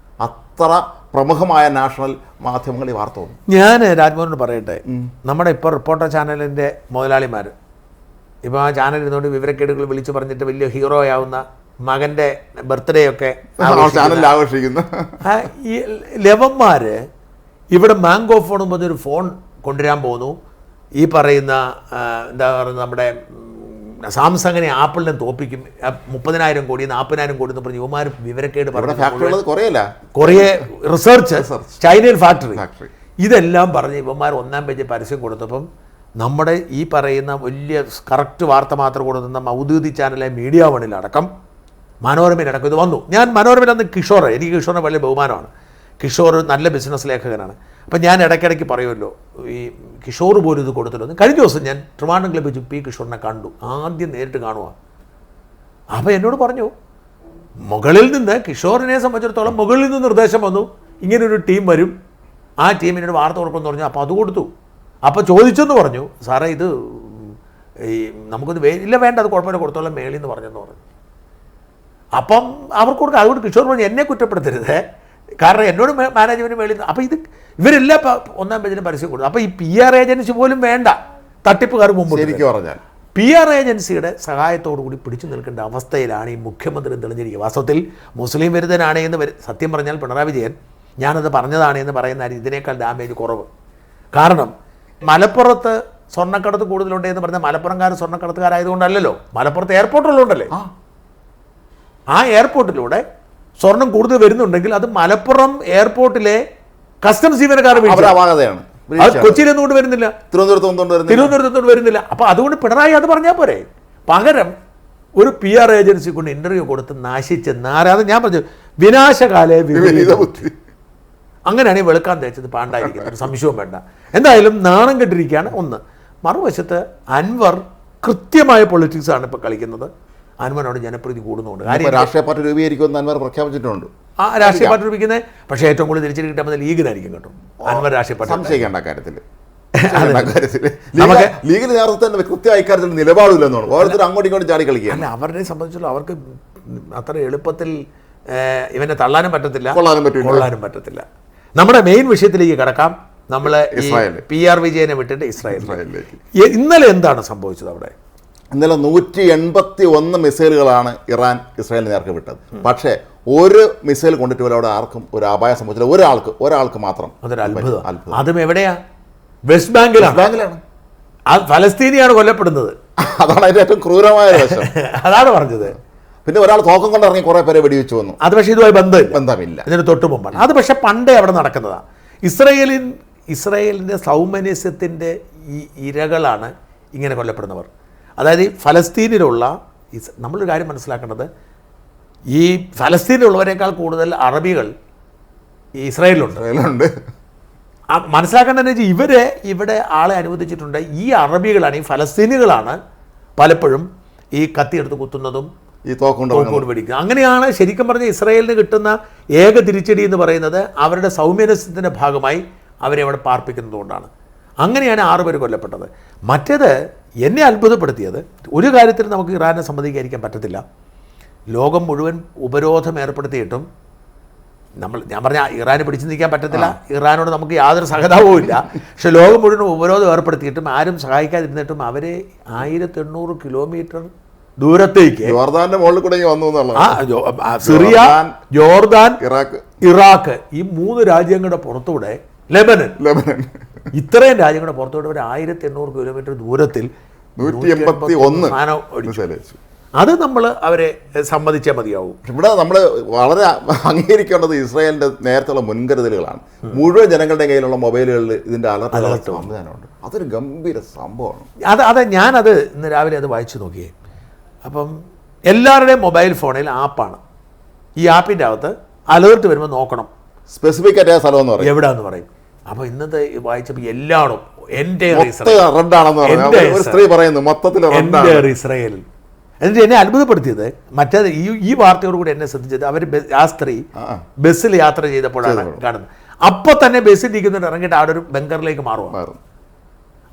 അത്ര പ്രമുഖമായ നാഷണൽ മാധ്യമങ്ങൾ ഈ വാർത്ത വന്നു. ഞാൻ രാജ്മോഹനോട് പറയട്ടെ, നമ്മുടെ ഇപ്പോൾ റിപ്പോർട്ടർ ചാനലിൻ്റെ മുതലാളിമാർ ഇപ്പോൾ ആ ചാനൽ ഇരുന്നുകൊണ്ട് വിവരക്കേടുകൾ വിളിച്ചു പറഞ്ഞിട്ട് വലിയ ഹീറോ ആവുന്ന മകൻ്റെ ബർത്ത്ഡേ ഒക്കെ ചാനലിൽ ആഘോഷിക്കുന്നു. ഈ ലെവന്മാർ ഇവിടെ മാംഗോ ഫോൺ എന്നൊരു ഫോൺ കൊണ്ടുവരാൻ പോകുന്നു. ഈ പറയുന്ന എന്താ പറയുക, നമ്മുടെ സാംസങ്ങിനെ ആപ്പിളിനെ തോപ്പിക്കും, 30,000 കോടി 40,000 കോടി എന്ന് പറഞ്ഞ് യുവമാർ വിവരക്കേട് കുറേ റിസർച്ച് ചൈനയിൽ ഫാക്ടറി ഇതെല്ലാം പറഞ്ഞ് ഇവന്മാർ 1-ാം പേജ് പരസ്യം കൊടുത്തപ്പം നമ്മുടെ ഈ പറയുന്ന വലിയ കറക്റ്റ് വാർത്ത മാത്രം കൊടുക്കുന്ന മൗദൂദി ചാനലിലെ മീഡിയ വണിലടക്കം മനോരമയിലടക്കം ഇത് വന്നു. ഞാൻ മനോരമയിൽ അന്ന് എനിക്ക് കിഷോറിനെ വലിയ ബഹുമാനമാണ്. കിഷോർ നല്ല ബിസിനസ് ലേഖകനാണ്. അപ്പം ഞാൻ ഇടയ്ക്കിടയ്ക്ക് പറയുമല്ലോ, ഈ കിഷോർ പോലും ഇത് കൊടുത്തിട്ടുണ്ട്. കഴിഞ്ഞ ദിവസം ഞാൻ ട്രിവാൻഡ്രം ക്ലബ്ബിൽ P. കിഷോറിനെ കണ്ടു, ആദ്യം നേരിട്ട് കാണുക. അപ്പോൾ എന്നോട് പറഞ്ഞു, മുകളിൽ നിന്ന് കിഷോറിനെ സംബന്ധിച്ചിടത്തോളം മുകളിൽ നിന്ന് നിർദ്ദേശം വന്നു, ഇങ്ങനൊരു ടീം വരും, ആ ടീമിനോട് വാർത്ത കൊടുക്കുമെന്ന് പറഞ്ഞു. അപ്പോൾ അത് കൊടുത്തു. അപ്പോൾ ചോദിച്ചെന്ന് പറഞ്ഞു, സാറേ ഇത് ഈ നമുക്കൊന്ന് ഇല്ല വേണ്ട, അത് കുഴപ്പമില്ല, കൊടുത്തോളം മേളിൽ നിന്ന് പറഞ്ഞെന്ന് പറഞ്ഞു. അപ്പം അവർക്ക് കൊടുക്കുക. അതുകൊണ്ട് കിഷോർ പറഞ്ഞു എന്നെ കുറ്റപ്പെടുത്തരുത്, കാരണം എന്നോട് മാനേജ്മെൻറ്റ് മേളിൽ നിന്ന്. അപ്പോൾ ഇവരെല്ലാം 1-ാം പേജിലും പരസ്യം കൊടുത്തു. അപ്പോൾ ഈ PR ഏജൻസി പോലും വേണ്ട, തട്ടിപ്പുകാർ മുമ്പ് പറഞ്ഞാൽ PR ഏജൻസിയുടെ സഹായത്തോടു കൂടി പിടിച്ചു നിൽക്കേണ്ട അവസ്ഥയിലാണ് ഈ മുഖ്യമന്ത്രി തെളിഞ്ഞിരിക്കുക. വാസ്തവത്തിൽ മുസ്ലിം വിരുദ്ധനാണ് എന്ന് സത്യം പറഞ്ഞാൽ പിണറായി വിജയൻ ഞാനത് പറഞ്ഞതാണ് എന്ന് പറയുന്ന ഇതിനേക്കാൾ ഡാമേജ് കുറവ്. കാരണം മലപ്പുറത്ത് സ്വർണ്ണക്കടത്ത് കൂടുതലുണ്ട് എന്ന് പറഞ്ഞാൽ മലപ്പുറംകാർ സ്വർണ്ണക്കടത്തുകാരായതുകൊണ്ടല്ലോ, മലപ്പുറത്ത് എയർപോർട്ടുള്ളതുകൊണ്ടല്ലേ. ആ എയർപോർട്ടിലൂടെ സ്വർണം കൂടുതൽ വരുന്നുണ്ടെങ്കിൽ അത് മലപ്പുറം എയർപോർട്ടിലെ കസ്റ്റംസ് ജീവനക്കാർ കൊച്ചിയിൽ ഒന്നുകൊണ്ട് വരുന്നില്ല, തിരുവനന്തപുരത്ത് വരുന്നില്ല. അപ്പോൾ അതുകൊണ്ട് പിണറായി അത് പറഞ്ഞാൽ പോരെ. പകരം ഒരു PR ഏജൻസി കൊണ്ട് ഇൻ്റർവ്യൂ കൊടുത്ത് നശിച്ച് അത് ഞാൻ പറഞ്ഞു വിനാശകാലേ വിപരീത ബുദ്ധി. അങ്ങനെയാണ് ഈ വെളുക്കാൻ തേച്ചത് പാണ്ടായിരിക്കുന്നത്, ഒരു സംശയവും വേണ്ട. എന്തായാലും നാണം കെട്ടിരിക്കുകയാണ് ഒന്ന്. മറുവശത്ത് അൻവർ കൃത്യമായ പൊളിറ്റിക്സാണ് ഇപ്പോൾ കളിക്കുന്നത്. അൻവറിനോട് ജനപ്രീതി കൂടുന്നുണ്ട്. രാഷ്ട്രീയ പാർട്ടി രൂപീകരിക്കുമെന്ന് അൻവർ പ്രഖ്യാപിച്ചിട്ടുണ്ട്. ആ രാഷ്ട്രീയ പാർട്ടി രൂപീകരിക്കുന്നത്, പക്ഷേ ഏറ്റവും കൂടുതൽ തിരിച്ചടി കിട്ടുമ്പോൾ ലീഗിനായിരിക്കും കേട്ടോ. അൻവർ രാഷ്ട്രീയ പാർട്ടി സംശയിക്കേണ്ട കാര്യത്തിൽ ലീഗിൽ നേതൃത്വം കൃത്യമായ ഇക്കാര്യത്തിൽ നിലപാടില്ലെന്നാണ്. ഓരോരുത്തർ അങ്ങോട്ടും ഇങ്ങോട്ടും ചാടി കളിക്കുക. അല്ല, അവരെ സംബന്ധിച്ചുള്ള അവർക്ക് അത്ര എളുപ്പത്തിൽ ഇവനെ തള്ളാനും പറ്റത്തില്ല, കൊള്ളാനും പറ്റത്തില്ല. നമ്മുടെ മെയിൻ വിഷയത്തിലേക്ക് കിടക്കാം. നമ്മൾ PR വിജയനെ വിട്ടിട്ട് ഇസ്രായേലിലേക്ക്. ഇന്നലെ എന്താണ് സംഭവിച്ചത് അവിടെ? ഇന്നലെ 181 മിസൈലുകളാണ് ഇറാൻ ഇസ്രായേലിന് നേർക്ക് വിട്ടത്. പക്ഷേ ഒരു മിസൈൽ കൊണ്ടിട്ട് അവിടെ ആർക്കും ഒരു അപായം സംഭവിച്ചില്ല. ഒരാൾക്ക് മാത്രം. അതൊരു അത്ഭുതം. അതും എവിടെയാ? വെസ്റ്റ് ബാങ്കിലാണ്. ഫലസ്തീനിയാണ് കൊല്ലപ്പെടുന്നത്. അതാണ് അതിന്റെ ഏറ്റവും ക്രൂരമായ വശം. അതാണ് പറഞ്ഞത്. പിന്നെ ഒരാൾ തോക്കം കൊണ്ട് ഇറങ്ങി കുറെ പേരെ വെടിവെച്ചു വന്നു. അത് പക്ഷേ ഇതുമായി ബന്ധമില്ല. ഇതിന് തൊട്ട് മുമ്പാണ്. അത് പക്ഷെ പണ്ടേ അവിടെ നടക്കുന്നതാണ്. ഇസ്രായേലിൻ്റെ സൗമനസ്യത്തിൻ്റെ ഈ ഇരകളാണ് ഇങ്ങനെ കൊല്ലപ്പെടുന്നവർ. അതായത് ഈ ഫലസ്തീനിലുള്ള നമ്മളൊരു കാര്യം മനസ്സിലാക്കേണ്ടത്, ഈ ഫലസ്തീനിലുള്ളവരെക്കാൾ കൂടുതൽ അറബികൾ ഈ ഇസ്രായേലിലുണ്ട്. മനസ്സിലാക്കേണ്ടതെന്ന് വെച്ചാൽ ഇവിടെ ആളെ അനുവദിച്ചിട്ടുണ്ട്. ഈ അറബികളാണ്, ഈ ഫലസ്തീനികളാണ് പലപ്പോഴും ഈ കത്തിയെടുത്ത് കുത്തുന്നതും ഈ തോക്കുകൊണ്ട് പിടിക്കുന്നത്. അങ്ങനെയാണ് ശരിക്കും പറഞ്ഞാൽ ഇസ്രായേലിന് കിട്ടുന്ന ഏക തിരിച്ചടി എന്ന് പറയുന്നത് അവരുടെ സൗമ്യനസ്യത്തിൻ്റെ ഭാഗമായി അവരെ അവിടെ പാർപ്പിക്കുന്നതുകൊണ്ടാണ്. അങ്ങനെയാണ് 6 പേര് കൊല്ലപ്പെട്ടത്. മറ്റേത് എന്നെ അത്ഭുതപ്പെടുത്തിയത്, ഒരു കാര്യത്തിൽ നമുക്ക് ഇറാനെ സമ്മതിക്കാതിരിക്കാൻ പറ്റത്തില്ല. ലോകം മുഴുവൻ ഉപരോധം ഏർപ്പെടുത്തിയിട്ടും ഞാൻ പറഞ്ഞ ഇറാന് പിടിച്ചു നിൽക്കാൻ പറ്റത്തില്ല, ഇറാനോട് നമുക്ക് യാതൊരു സഹതാപവും ഇല്ല. പക്ഷെ ലോകം മുഴുവൻ ഉപരോധം ഏർപ്പെടുത്തിയിട്ടും ആരും സഹായിക്കാതിരുന്നിട്ടും അവർ 1800 കിലോമീറ്റർ ദൂരത്തേക്ക് ജോർദാന്റെ മുകളിൽ കൂടെ വന്നു സിറിയ, ജോർദാൻ, ഇറാഖ് ഈ 3 രാജ്യങ്ങളുടെ പുറത്തൂടെ ലെബനൻ ഇത്രയും രാജ്യങ്ങളുടെ പുറത്തൂടെ ഒരു 1800 കിലോമീറ്റർ ദൂരത്തിൽ 181 അത് നമ്മൾ അവരെ സമ്മതിച്ചേ മതിയാവും. ഇവിടെ നമ്മൾ വളരെ അംഗീകരിക്കേണ്ടത് ഇസ്രായേലിന്റെ നേരത്തുള്ള മുൻകരുതലുകളാണ്. മുഴുവൻ ജനങ്ങളുടെ കയ്യിലുള്ള മൊബൈലുകളിൽ ഇതിന്റെ അലർട്ട് സംവിധാനമുണ്ട്. അതൊരു ഗംഭീര സംഭവമാണ്. അതെ ഞാനത് ഇന്ന് രാവിലെ അത് വായിച്ചു നോക്കിയേ. അപ്പം എല്ലാവരുടെയും മൊബൈൽ ഫോണിൽ ആപ്പാണ്. ഈ ആപ്പിൻ്റെ അകത്ത് അലേർട്ട് വരുമ്പോൾ നോക്കണം സ്പെസിഫിക് ആയിട്ട് സ്ഥലം എന്ന് പറയും, എവിടെയാണെന്ന് പറയും. അപ്പോൾ ഇന്നത്തെ വായിച്ചപ്പോൾ എല്ലായിടും എൻ്റെ സ്ത്രീ പറയുന്നു മൊത്തത്തിൽ ഇസ്രായേലിൽ. എന്നിട്ട് എന്നെ അത്ഭുതപ്പെടുത്തിയത് മറ്റേത് ഈ വാർത്തയോട് കൂടി എന്നെ ശ്രദ്ധിച്ചത് അവർ ആ സ്ത്രീ ബസ്സിൽ യാത്ര ചെയ്തപ്പോഴാണ് കാണുന്നത്. അപ്പോൾ തന്നെ ബസ്സിൽ ഇരിക്കുന്നുണ്ട്, ഇറങ്ങിയിട്ട് അവിടെ ഒരു ബങ്കറിലേക്ക് മാറുക.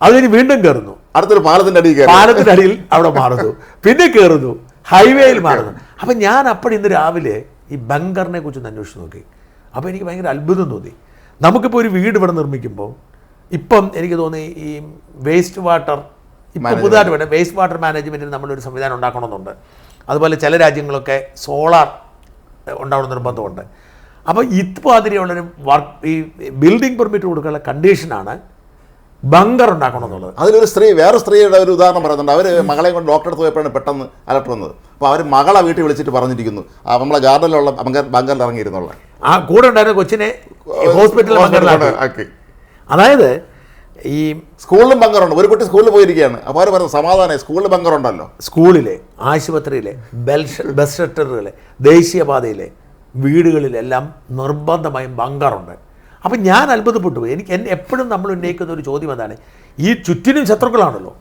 അത് കഴിഞ്ഞ് വീണ്ടും കയറുന്നു, അടുത്തൊരു പാലത്തിന്റെ അടിയിൽ അവിടെ മാറുന്നു, പിന്നെ കയറുന്നു, ഹൈവേയിൽ മാറുന്നു. അപ്പം ഞാൻ അപ്പോൾ ഇന്ന് രാവിലെ ഈ ബങ്കറിനെ കുറിച്ച് അന്വേഷിച്ച് നോക്കി. അപ്പോൾ എനിക്ക് ഭയങ്കര അത്ഭുതം തോന്നി. നമുക്കിപ്പോൾ ഒരു വീട് ഇവിടെ നിർമ്മിക്കുമ്പോൾ ഇപ്പം എനിക്ക് തോന്നി ഈ വേസ്റ്റ് വാട്ടർ ഇപ്പോൾ പുതുതായിട്ട് വേണം വേസ്റ്റ് വാട്ടർ മാനേജ്മെൻറ്റിന് നമ്മളൊരു സംവിധാനം ഉണ്ടാക്കണമെന്നുണ്ട്. അതുപോലെ ചില രാജ്യങ്ങളൊക്കെ സോളാർ ഉണ്ടാവണം നിർബന്ധമുണ്ട്. അപ്പോൾ ഇതുമാതിരിയുള്ളൊരു ഈ ബിൽഡിംഗ് പെർമിറ്റ് കൊടുക്കാനുള്ള കണ്ടീഷനാണ് ബങ്കർ ഉണ്ടാക്കണമെന്നുള്ളത്. അതിലൊരു വേറെ സ്ത്രീയുടെ ഒരു ഉദാഹരണം പറയുന്നുണ്ട്. അവർ മകളെ കൊണ്ട് ഡോക്ടറെ അടുത്ത് പോയപ്പോഴാണ് പെട്ടെന്ന് അലർട്ട് വന്നത്. അപ്പോൾ അവർ മകളെ വീട്ടിൽ വിളിച്ചിട്ട് പറഞ്ഞിരിക്കുന്നു നമ്മളെ ഗാർഡനിലുള്ള ബങ്കറിൽ ഇറങ്ങിയിരുന്നുള്ള ആ കൂടെ ഉണ്ടായിരുന്ന കൊച്ചിനെ ഹോസ്പിറ്റലിൽ ബങ്കറിലാക്കി. അതായത് ഈ സ്കൂളിലും ബങ്കറുണ്ട്. ഒരു കുട്ടി സ്കൂളിൽ പോയിരിക്കുകയാണ്. അപ്പോൾ അവർ പറയുന്നത് സമാധാനം, സ്കൂളിൽ ബങ്കറുണ്ടല്ലോ. സ്കൂളിലെ, ആശുപത്രിയിലെ, ബസ് ഷെൽട്ടറുകളിലെ, ദേശീയപാതയിലെ വീടുകളിലെല്ലാം നിർബന്ധമായും ബങ്കറുണ്ട്. അപ്പം ഞാൻ അത്ഭുതപ്പെട്ടു. എന്നെ എപ്പോഴും നമ്മൾ ഉന്നയിക്കുന്ന ഒരു ചോദ്യം അതാണ്, ഈ ചുറ്റിനും ശത്രുക്കളാണല്ലോ.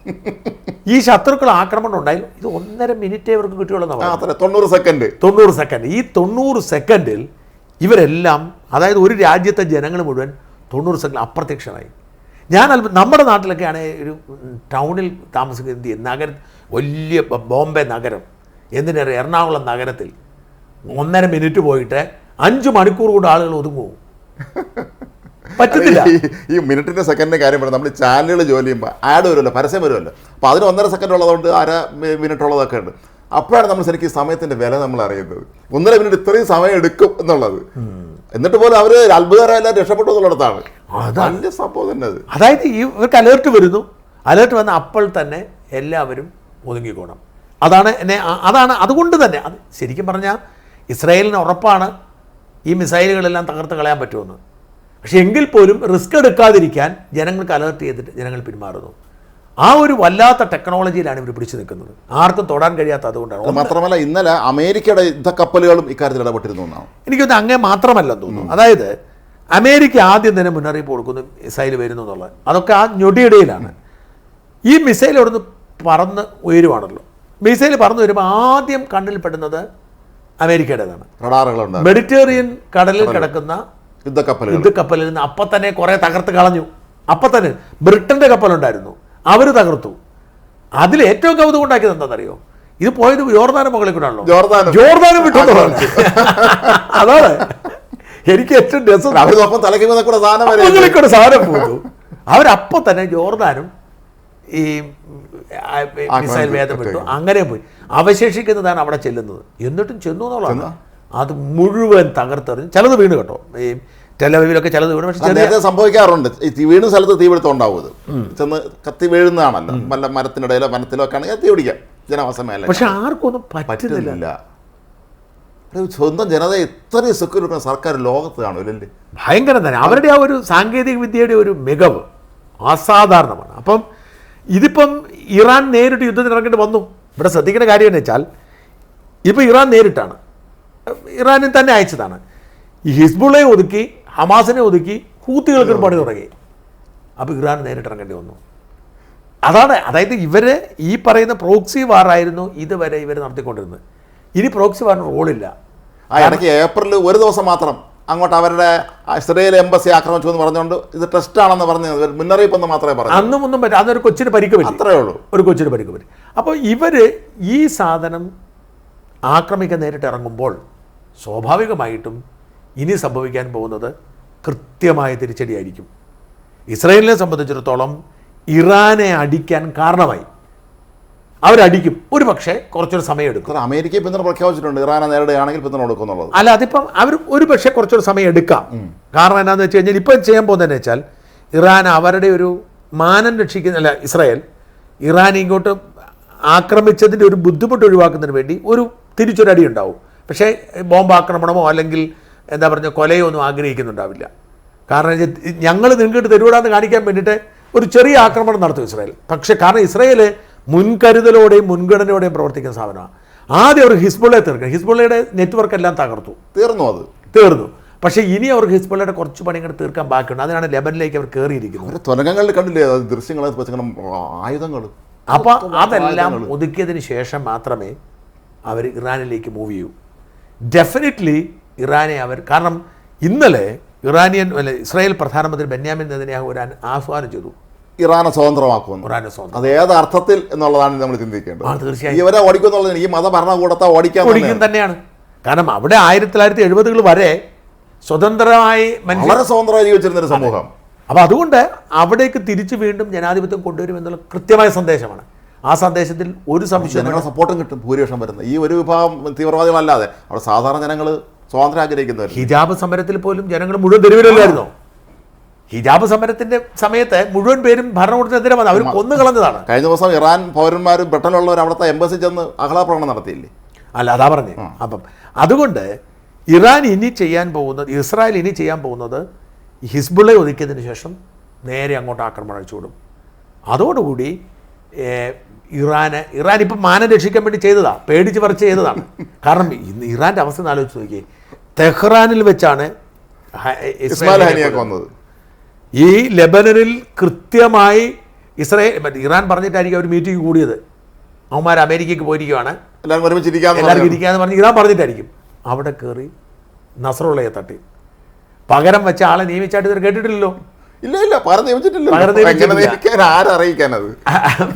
ഈ ശത്രുക്കൾ ആക്രമണം ഉണ്ടായാലും ഇത് 1.5 മിനിറ്റേ ഇവർക്ക് കിട്ടിയുള്ളൂ. 90 സെക്കൻഡ്. ഈ 90 സെക്കൻഡിൽ ഇവരെല്ലാം, അതായത് ഒരു രാജ്യത്തെ ജനങ്ങൾ മുഴുവൻ 90 സെക്കൻഡ് അപ്രത്യക്ഷമായി. നമ്മുടെ നാട്ടിലൊക്കെ ആണെങ്കിൽ ഒരു ടൗണിൽ താമസിക്കുന്ന നഗരം, വലിയ ബോംബെ നഗരം, എന്തിനേറെ എറണാകുളം നഗരത്തിൽ 1.5 മിനിറ്റ് പോയിട്ട് 5 മണിക്കൂർ കൊണ്ട് ആളുകൾ ഒതുങ്ങും. പറ്റത്തില്ല. ഈ മിനിറ്റിന്റെ സെക്കൻഡിന്റെ കാര്യം പറയാം. നമ്മൾ ചാനലുകൾ ജോലി ചെയ്യുമ്പോൾ ആഡ് വരുമല്ലോ, പരസ്യം വരുമല്ലോ. അപ്പോൾ അതിന് 1.5 സെക്കൻഡ് ഉള്ളതുകൊണ്ട് 1/2 മിനിറ്റ് ഉള്ളതൊക്കെ ഉണ്ട്. അപ്പോഴാണ് നമ്മൾ ശരിക്കും സമയത്തിന്റെ വില നമ്മൾ അറിയുന്നത്. 1.5 മിനിറ്റ് ഇത്രയും സമയം എടുക്കും എന്നുള്ളത്. എന്നിട്ട് പോലും അവർ അത്ഭുതകരമെല്ലാം രക്ഷപ്പെട്ടു എന്നുള്ളതാണ്. വലിയ സംഭവം തന്നെ അത്. അതായത് ഇവർക്ക് അലേർട്ട് വരുന്നു, അലേർട്ട് വന്ന അപ്പോൾ തന്നെ എല്ലാവരും ഒതുങ്ങിക്കോണം. അതാണ് അതുകൊണ്ട് തന്നെ അത് ശരിക്കും പറഞ്ഞാൽ ഇസ്രായേലിന് ഉറപ്പാണ് ഈ മിസൈലുകളെല്ലാം തകർത്ത് കളയാൻ പറ്റുമെന്ന്. പക്ഷെ എങ്കിൽ പോലും റിസ്ക് എടുക്കാതിരിക്കാൻ ജനങ്ങൾക്ക് അലേർട്ട് ചെയ്തിട്ട് ജനങ്ങൾ പിന്മാറുന്നു. ആ ഒരു വല്ലാത്ത ടെക്നോളജിയിലാണ് ഇവർ പിടിച്ചു നിൽക്കുന്നത്. ആർക്കും തൊടാൻ കഴിയാത്ത അതുകൊണ്ടാണ്. മാത്രമല്ല ഇന്നലെ അമേരിക്കയുടെ യുദ്ധക്കപ്പലുകളും ഇക്കാര്യത്തിൽ ഇടപെട്ടിരുന്നു എന്നാണ് എനിക്കൊന്ന്. അങ്ങേ മാത്രമല്ലെന്ന് തോന്നുന്നു. അതായത് അമേരിക്ക ആദ്യം തന്നെ മുന്നറിയിപ്പ് കൊടുക്കുന്നു മിസൈൽ വരുന്നു എന്നുള്ളത്. അതൊക്കെ ആ ഞൊടിയിടയിലാണ്. ഈ മിസൈൽ അവിടുന്ന് പറന്ന് ഉയരുവാണല്ലോ. മിസൈൽ പറന്ന് വരുമ്പോൾ ആദ്യം കണ്ണിൽ പെടുന്നത് അമേരിക്കയുടേതാണ്. റഡാറുകളുണ്ട്. മെഡിറ്ററേനിയൻ കടലിൽ കിടക്കുന്ന യുദ്ധക്കപ്പലിൽ നിന്ന് അപ്പം തന്നെ കുറേ തകർത്ത് കളഞ്ഞു. അപ്പം തന്നെ ബ്രിട്ടന്റെ കപ്പലുണ്ടായിരുന്നു, അവർ തകർത്തു. അതിൽ ഏറ്റവും കൗതുകം ഉണ്ടാക്കിയത് എന്താണെന്നറിയോ? ഇത് പോയത് ജോർദാനും മുകളിൽ കൂടാണല്ലോ. ജോർദാനും വിട്ടു. അതാണ് എനിക്ക് ഏറ്റവും രസം. സാധനം പോന്നു. അവരപ്പം തന്നെ ജോർദാനും ഈ മിസൈൽ വേദം വിട്ടു. അങ്ങനെ പോയി. അവശേഷിക്കുന്നതാണ് അവിടെ ചെല്ലുന്നത്. എന്നിട്ടും ചെന്നു എന്നുള്ളതാണ്. അത് മുഴുവൻ തകർത്തെറിഞ്ഞ് ചിലത് വീണ് കേട്ടോ. ഈ ടെലവീവിലൊക്കെ ചിലത് വീണ്. പക്ഷേ സംഭവിക്കാറുണ്ട്. ഈ വീണ സ്ഥലത്ത് തീപിടുത്തം ഉണ്ടാവും. ചെന്ന് കത്തി വീഴുന്നതാണല്ലോ. വല്ല മരത്തിനിടയിലോ വനത്തിലോ ഒക്കെ ആണെങ്കിൽ തീ പിടിക്കാം. ജനവാസമല്ല. പക്ഷെ ആർക്കൊന്നും പറ്റുന്നില്ല. സ്വന്തം ജനതയെ ഇത്രയും സെക്യൂർ സർക്കാർ ലോകത്ത് കാണൂല്ലേ? ഭയങ്കരം തന്നെ. അവരുടെ ആ ഒരു സാങ്കേതിക വിദ്യയുടെ ഒരു മികവ് അസാധാരണമാണ്. അപ്പം ഇതിപ്പം ഇറാൻ നേരിട്ട് യുദ്ധത്തിന് ഇറങ്ങേണ്ടി വന്നു. ഇവിടെ ശ്രദ്ധിക്കേണ്ട കാര്യം എന്ന് വെച്ചാൽ ഇപ്പം ഇറാൻ നേരിട്ടാണ്, ഇറാനിൽ തന്നെ അയച്ചതാണ്. ഈ ഹിസ്ബുള്ളയെ ഒതുക്കി, ഹമാസിനെ ഒതുക്കി, ഹൂത്തികൾക്ക് പണി തുടങ്ങി. അപ്പോൾ ഇറാൻ നേരിട്ട് ഇറങ്ങേണ്ടി വന്നു. അതായത് ഇവർ ഈ പറയുന്ന പ്രോക്സി വാറായിരുന്നു ഇതുവരെ ഇവർ നടത്തിക്കൊണ്ടിരുന്നത്. ഇനി പ്രോക്സി വാറിന് റോളില്ല. ഇടയ്ക്ക് ഏപ്രിൽ ഒരു ദിവസം മാത്രം അങ്ങോട്ട് അവരുടെ ഇസ്രയേൽ എംബസി ആക്രമിച്ചു എന്ന് പറഞ്ഞുകൊണ്ട് ഇത് ടെസ്റ്റ് ആണെന്ന് പറഞ്ഞു മുന്നറിയിപ്പ് എന്ന് മാത്രമേ പറഞ്ഞു. അന്നും ഒന്നും പറ്റും. അതൊരു കൊച്ചിന് പരിക്ക് പറ്റി, അത്രേ ഉള്ളൂ. ഒരു കൊച്ചിന് പരിക്ക് പറ്റി. അപ്പോൾ ഇവർ ഈ സാധനം ആക്രമിക്കാൻ നേരിട്ട് ഇറങ്ങുമ്പോൾ സ്വാഭാവികമായിട്ടും ഇനി സംഭവിക്കാൻ പോകുന്നത് കൃത്യമായ തിരിച്ചടിയായിരിക്കും. ഇസ്രായേലിനെ സംബന്ധിച്ചിടത്തോളം ഇറാനെ അടിക്കാൻ കാരണമായി. അവരടിക്കും, ഒരു പക്ഷേ കുറച്ചൊരു സമയം എടുക്കും. അമേരിക്ക പിന്തുണ പ്രഖ്യാപിച്ചിട്ടുണ്ട്, ഇറാനെ നേരിടുകയാണെങ്കിൽ പിന്തുണ കൊടുക്കും എന്നുള്ളത്. അല്ല, അതിപ്പം അവർ ഒരു പക്ഷേ കുറച്ചൊരു സമയം എടുക്കാം. കാരണം എന്താണെന്ന് വെച്ച് കഴിഞ്ഞാൽ ഇപ്പം ചെയ്യാൻ പോകുന്നതെന്ന് വെച്ചാൽ ഇറാൻ അവരുടെ ഒരു മാനം രക്ഷിക്കുന്ന ഇസ്രായേൽ ഇറാൻ ഇങ്ങോട്ട് ആക്രമിച്ചതിൻ്റെ ഒരു ബുദ്ധിമുട്ട് ഒഴിവാക്കുന്നതിന് വേണ്ടി ഒരു തിരിച്ചൊരടി ഉണ്ടാവും. പക്ഷേ ബോംബാക്രമണമോ അല്ലെങ്കിൽ എന്താ പറയുക കൊലയോ ഒന്നും ആഗ്രഹിക്കുന്നുണ്ടാവില്ല. കാരണം ഞങ്ങൾ നിങ്ങൾക്ക് തരൂടാന്ന് കാണിക്കാൻ വേണ്ടിയിട്ട് ഒരു ചെറിയ ആക്രമണം നടത്തും ഇസ്രായേൽ. പക്ഷേ കാരണം ഇസ്രായേൽ മുൻകരുതലോടെയും മുൻഗണനയോടെയും പ്രവർത്തിക്കുന്ന സാധനമാണ്. ആദ്യം അവർ ഹിസ്ബുള്ളയെ തീർക്കണം. ഹിസ്ബുള്ളയുടെ നെറ്റ്വർക്ക് എല്ലാം തീർന്നു. പക്ഷേ ഇനി അവർക്ക് ഹിസ്ബുള്ളയുടെ കുറച്ച് പണികൾ തീർക്കാൻ ബാക്കിയുണ്ട്. അതിനാണ് ലെബനിലേക്ക് അവർ കയറിയിരിക്കുന്നത്. തുരങ്കങ്ങളിൽ കണ്ടില്ലേ ദൃശ്യങ്ങൾ, ആയുധങ്ങൾ. അപ്പോൾ അതെല്ലാം ഒതുക്കിയതിന് ശേഷം മാത്രമേ അവർ ഇറാനിലേക്ക് മൂവ് ചെയ്യൂ. ഡെഫിനറ്റ്ലി ഇറാനെ കാരണം ഇന്നലെ ഇസ്രായേൽ പ്രധാനമന്ത്രി ബെന്യാമിൻ നെതന്യാഹു ഒരു ആഹ്വാനം ചെയ്തു, ഇറാനെ സ്വതന്ത്രമാക്കുമെന്ന്. അത് ഏത് അർത്ഥത്തിൽ എന്നുള്ളതാണ് നമ്മൾ ചിന്തിക്കേണ്ടത്. തീർച്ചയായും ഇവരെ ഓടിക്കുന്നുള്ളത് ഈ മതഭരണകൂടത്തെ ഓടിക്കാൻ തന്നെയാണ്. കാരണം അവിടെ 1970 വരെ സ്വതന്ത്രമായി വളരെ സ്വതന്ത്രമായി ജീവിച്ചിരുന്നൊരു സമൂഹം. അപ്പോൾ അതുകൊണ്ട് അവിടേക്ക് തിരിച്ച് വീണ്ടും ജനാധിപത്യം കൊണ്ടുവരുമെന്നുള്ള കൃത്യമായ സന്ദേശമാണ്. ആ സന്ദേശത്തിൽ ഒരു സംശയം ജനങ്ങളുടെ സപ്പോർട്ടും കിട്ടും. ഭൂരിപക്ഷം വരുന്നത് ഈ ഒരു വിഭാഗം തീവ്രവാദികളല്ലാതെ അവിടെ സാധാരണ ജനങ്ങൾ സ്വാതന്ത്ര്യം ആഗ്രഹിക്കുന്നവർ. ഹിജാബ് സമരത്തിൽ പോലും ജനങ്ങൾ മുഴുവൻ തെരുവിലല്ലായിരുന്നോ? ഹിജാബ് സമരത്തിന്റെ സമയത്ത് മുഴുവൻ പേരും ഭരണകൂടത്തിനെതിരെ വന്നു, അവർ കൊന്നു കളഞ്ഞതാണ്. കഴിഞ്ഞ ദിവസം ഇറാൻ പൗരന്മാരും ബ്രിട്ടനിലുള്ളവർ അവിടുത്തെ എംബസി ചെന്ന് ആഹ്ലാദ പ്രകടനം നടത്തിയില്ലേ? അല്ല, അതാ പറഞ്ഞു. അപ്പം അതുകൊണ്ട് ഇറാൻ ഇനി ചെയ്യാൻ പോകുന്നത്, ഇസ്രായേൽ ഇനി ചെയ്യാൻ പോകുന്നത് ഹിസ്ബുള്ളയെ ഒതുക്കിയതിന് ശേഷം നേരെ അങ്ങോട്ട് ആക്രമണം അഴിച്ചുവിടും. അതോടുകൂടി ഇറാൻ ഇപ്പം മാനം രക്ഷിക്കാൻ വേണ്ടി ചെയ്തതാണ്, പേടിച്ച് പറിച്ച് ചെയ്തതാണ്. കാരണം ഇറാൻ്റെ അവസ്ഥ ആലോചിച്ച് നോക്കിയേ, തെഹ്റാനിൽ വെച്ചാണ് ഇസ്മായിൽ ഹാനിയെ കൊന്നത്. ഈ ലെബനനിൽ കൃത്യമായി ഇറാൻ പറഞ്ഞിട്ടായിരിക്കും അവർ മീറ്റിംഗ് കൂടിയത്. അവന്മാർ അമേരിക്കയ്ക്ക് പോയിരിക്കുകയാണ്, എല്ലാവർക്കും ഇരിക്കാന്ന് പറഞ്ഞ് ഇറാൻ പറഞ്ഞിട്ടായിരിക്കും. അവിടെ കയറി നസ്രുള്ളയെ തട്ടി പകരം വെച്ച ആളെ നിയമിച്ചായിട്ട് ഇവർ കേട്ടിട്ടില്ലല്ലോ.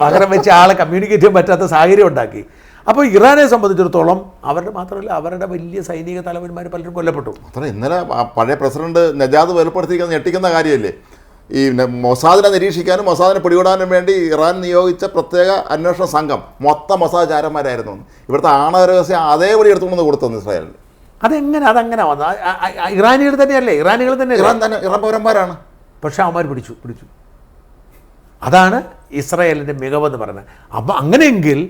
പകരം വെച്ച ആളെ കമ്മ്യൂണിക്കേറ്റ് ചെയ്യാൻ പറ്റാത്ത സാഹചര്യം ഉണ്ടാക്കി. അപ്പോൾ ഇറാനെ സംബന്ധിച്ചിടത്തോളം അവരുടെ മാത്രമല്ല, അവരുടെ വലിയ സൈനിക തലവന്മാർ പലരും കൊല്ലപ്പെട്ടു. ഇന്നലെ പഴയ പ്രസിഡന്റ് നജാദ് വെളിപ്പെടുത്തിയിരിക്കുന്ന ഞെട്ടിക്കുന്ന കാര്യമല്ലേ, ഈ മൊസാദിനെ നിരീക്ഷിക്കാനും മൊസാദിനെ പിടികൂടാനും വേണ്ടി ഇറാൻ നിയോഗിച്ച പ്രത്യേക അന്വേഷണ സംഘം മൊത്തം മൊസാദ് ചാരന്മാരായിരുന്നു. ഇവിടുത്തെ ആണവ രഹസ്യം അതേപടി എടുത്തുകൊണ്ട് കൊടുത്തു ഇസ്രായേലിന്. അതങ്ങനെ വന്നു? ഇറാനികൾ തന്നെയല്ലേ? ഇറാനികൾ തന്നെ ഇറാൻ പൗരന്മാരാണ്. പക്ഷെ അവന്മാർ പിടിച്ചു. അതാണ് ഇസ്രായേലിൻ്റെ മികവെന്ന് പറയുന്നത്. അപ്പം അങ്ങനെയെങ്കിൽ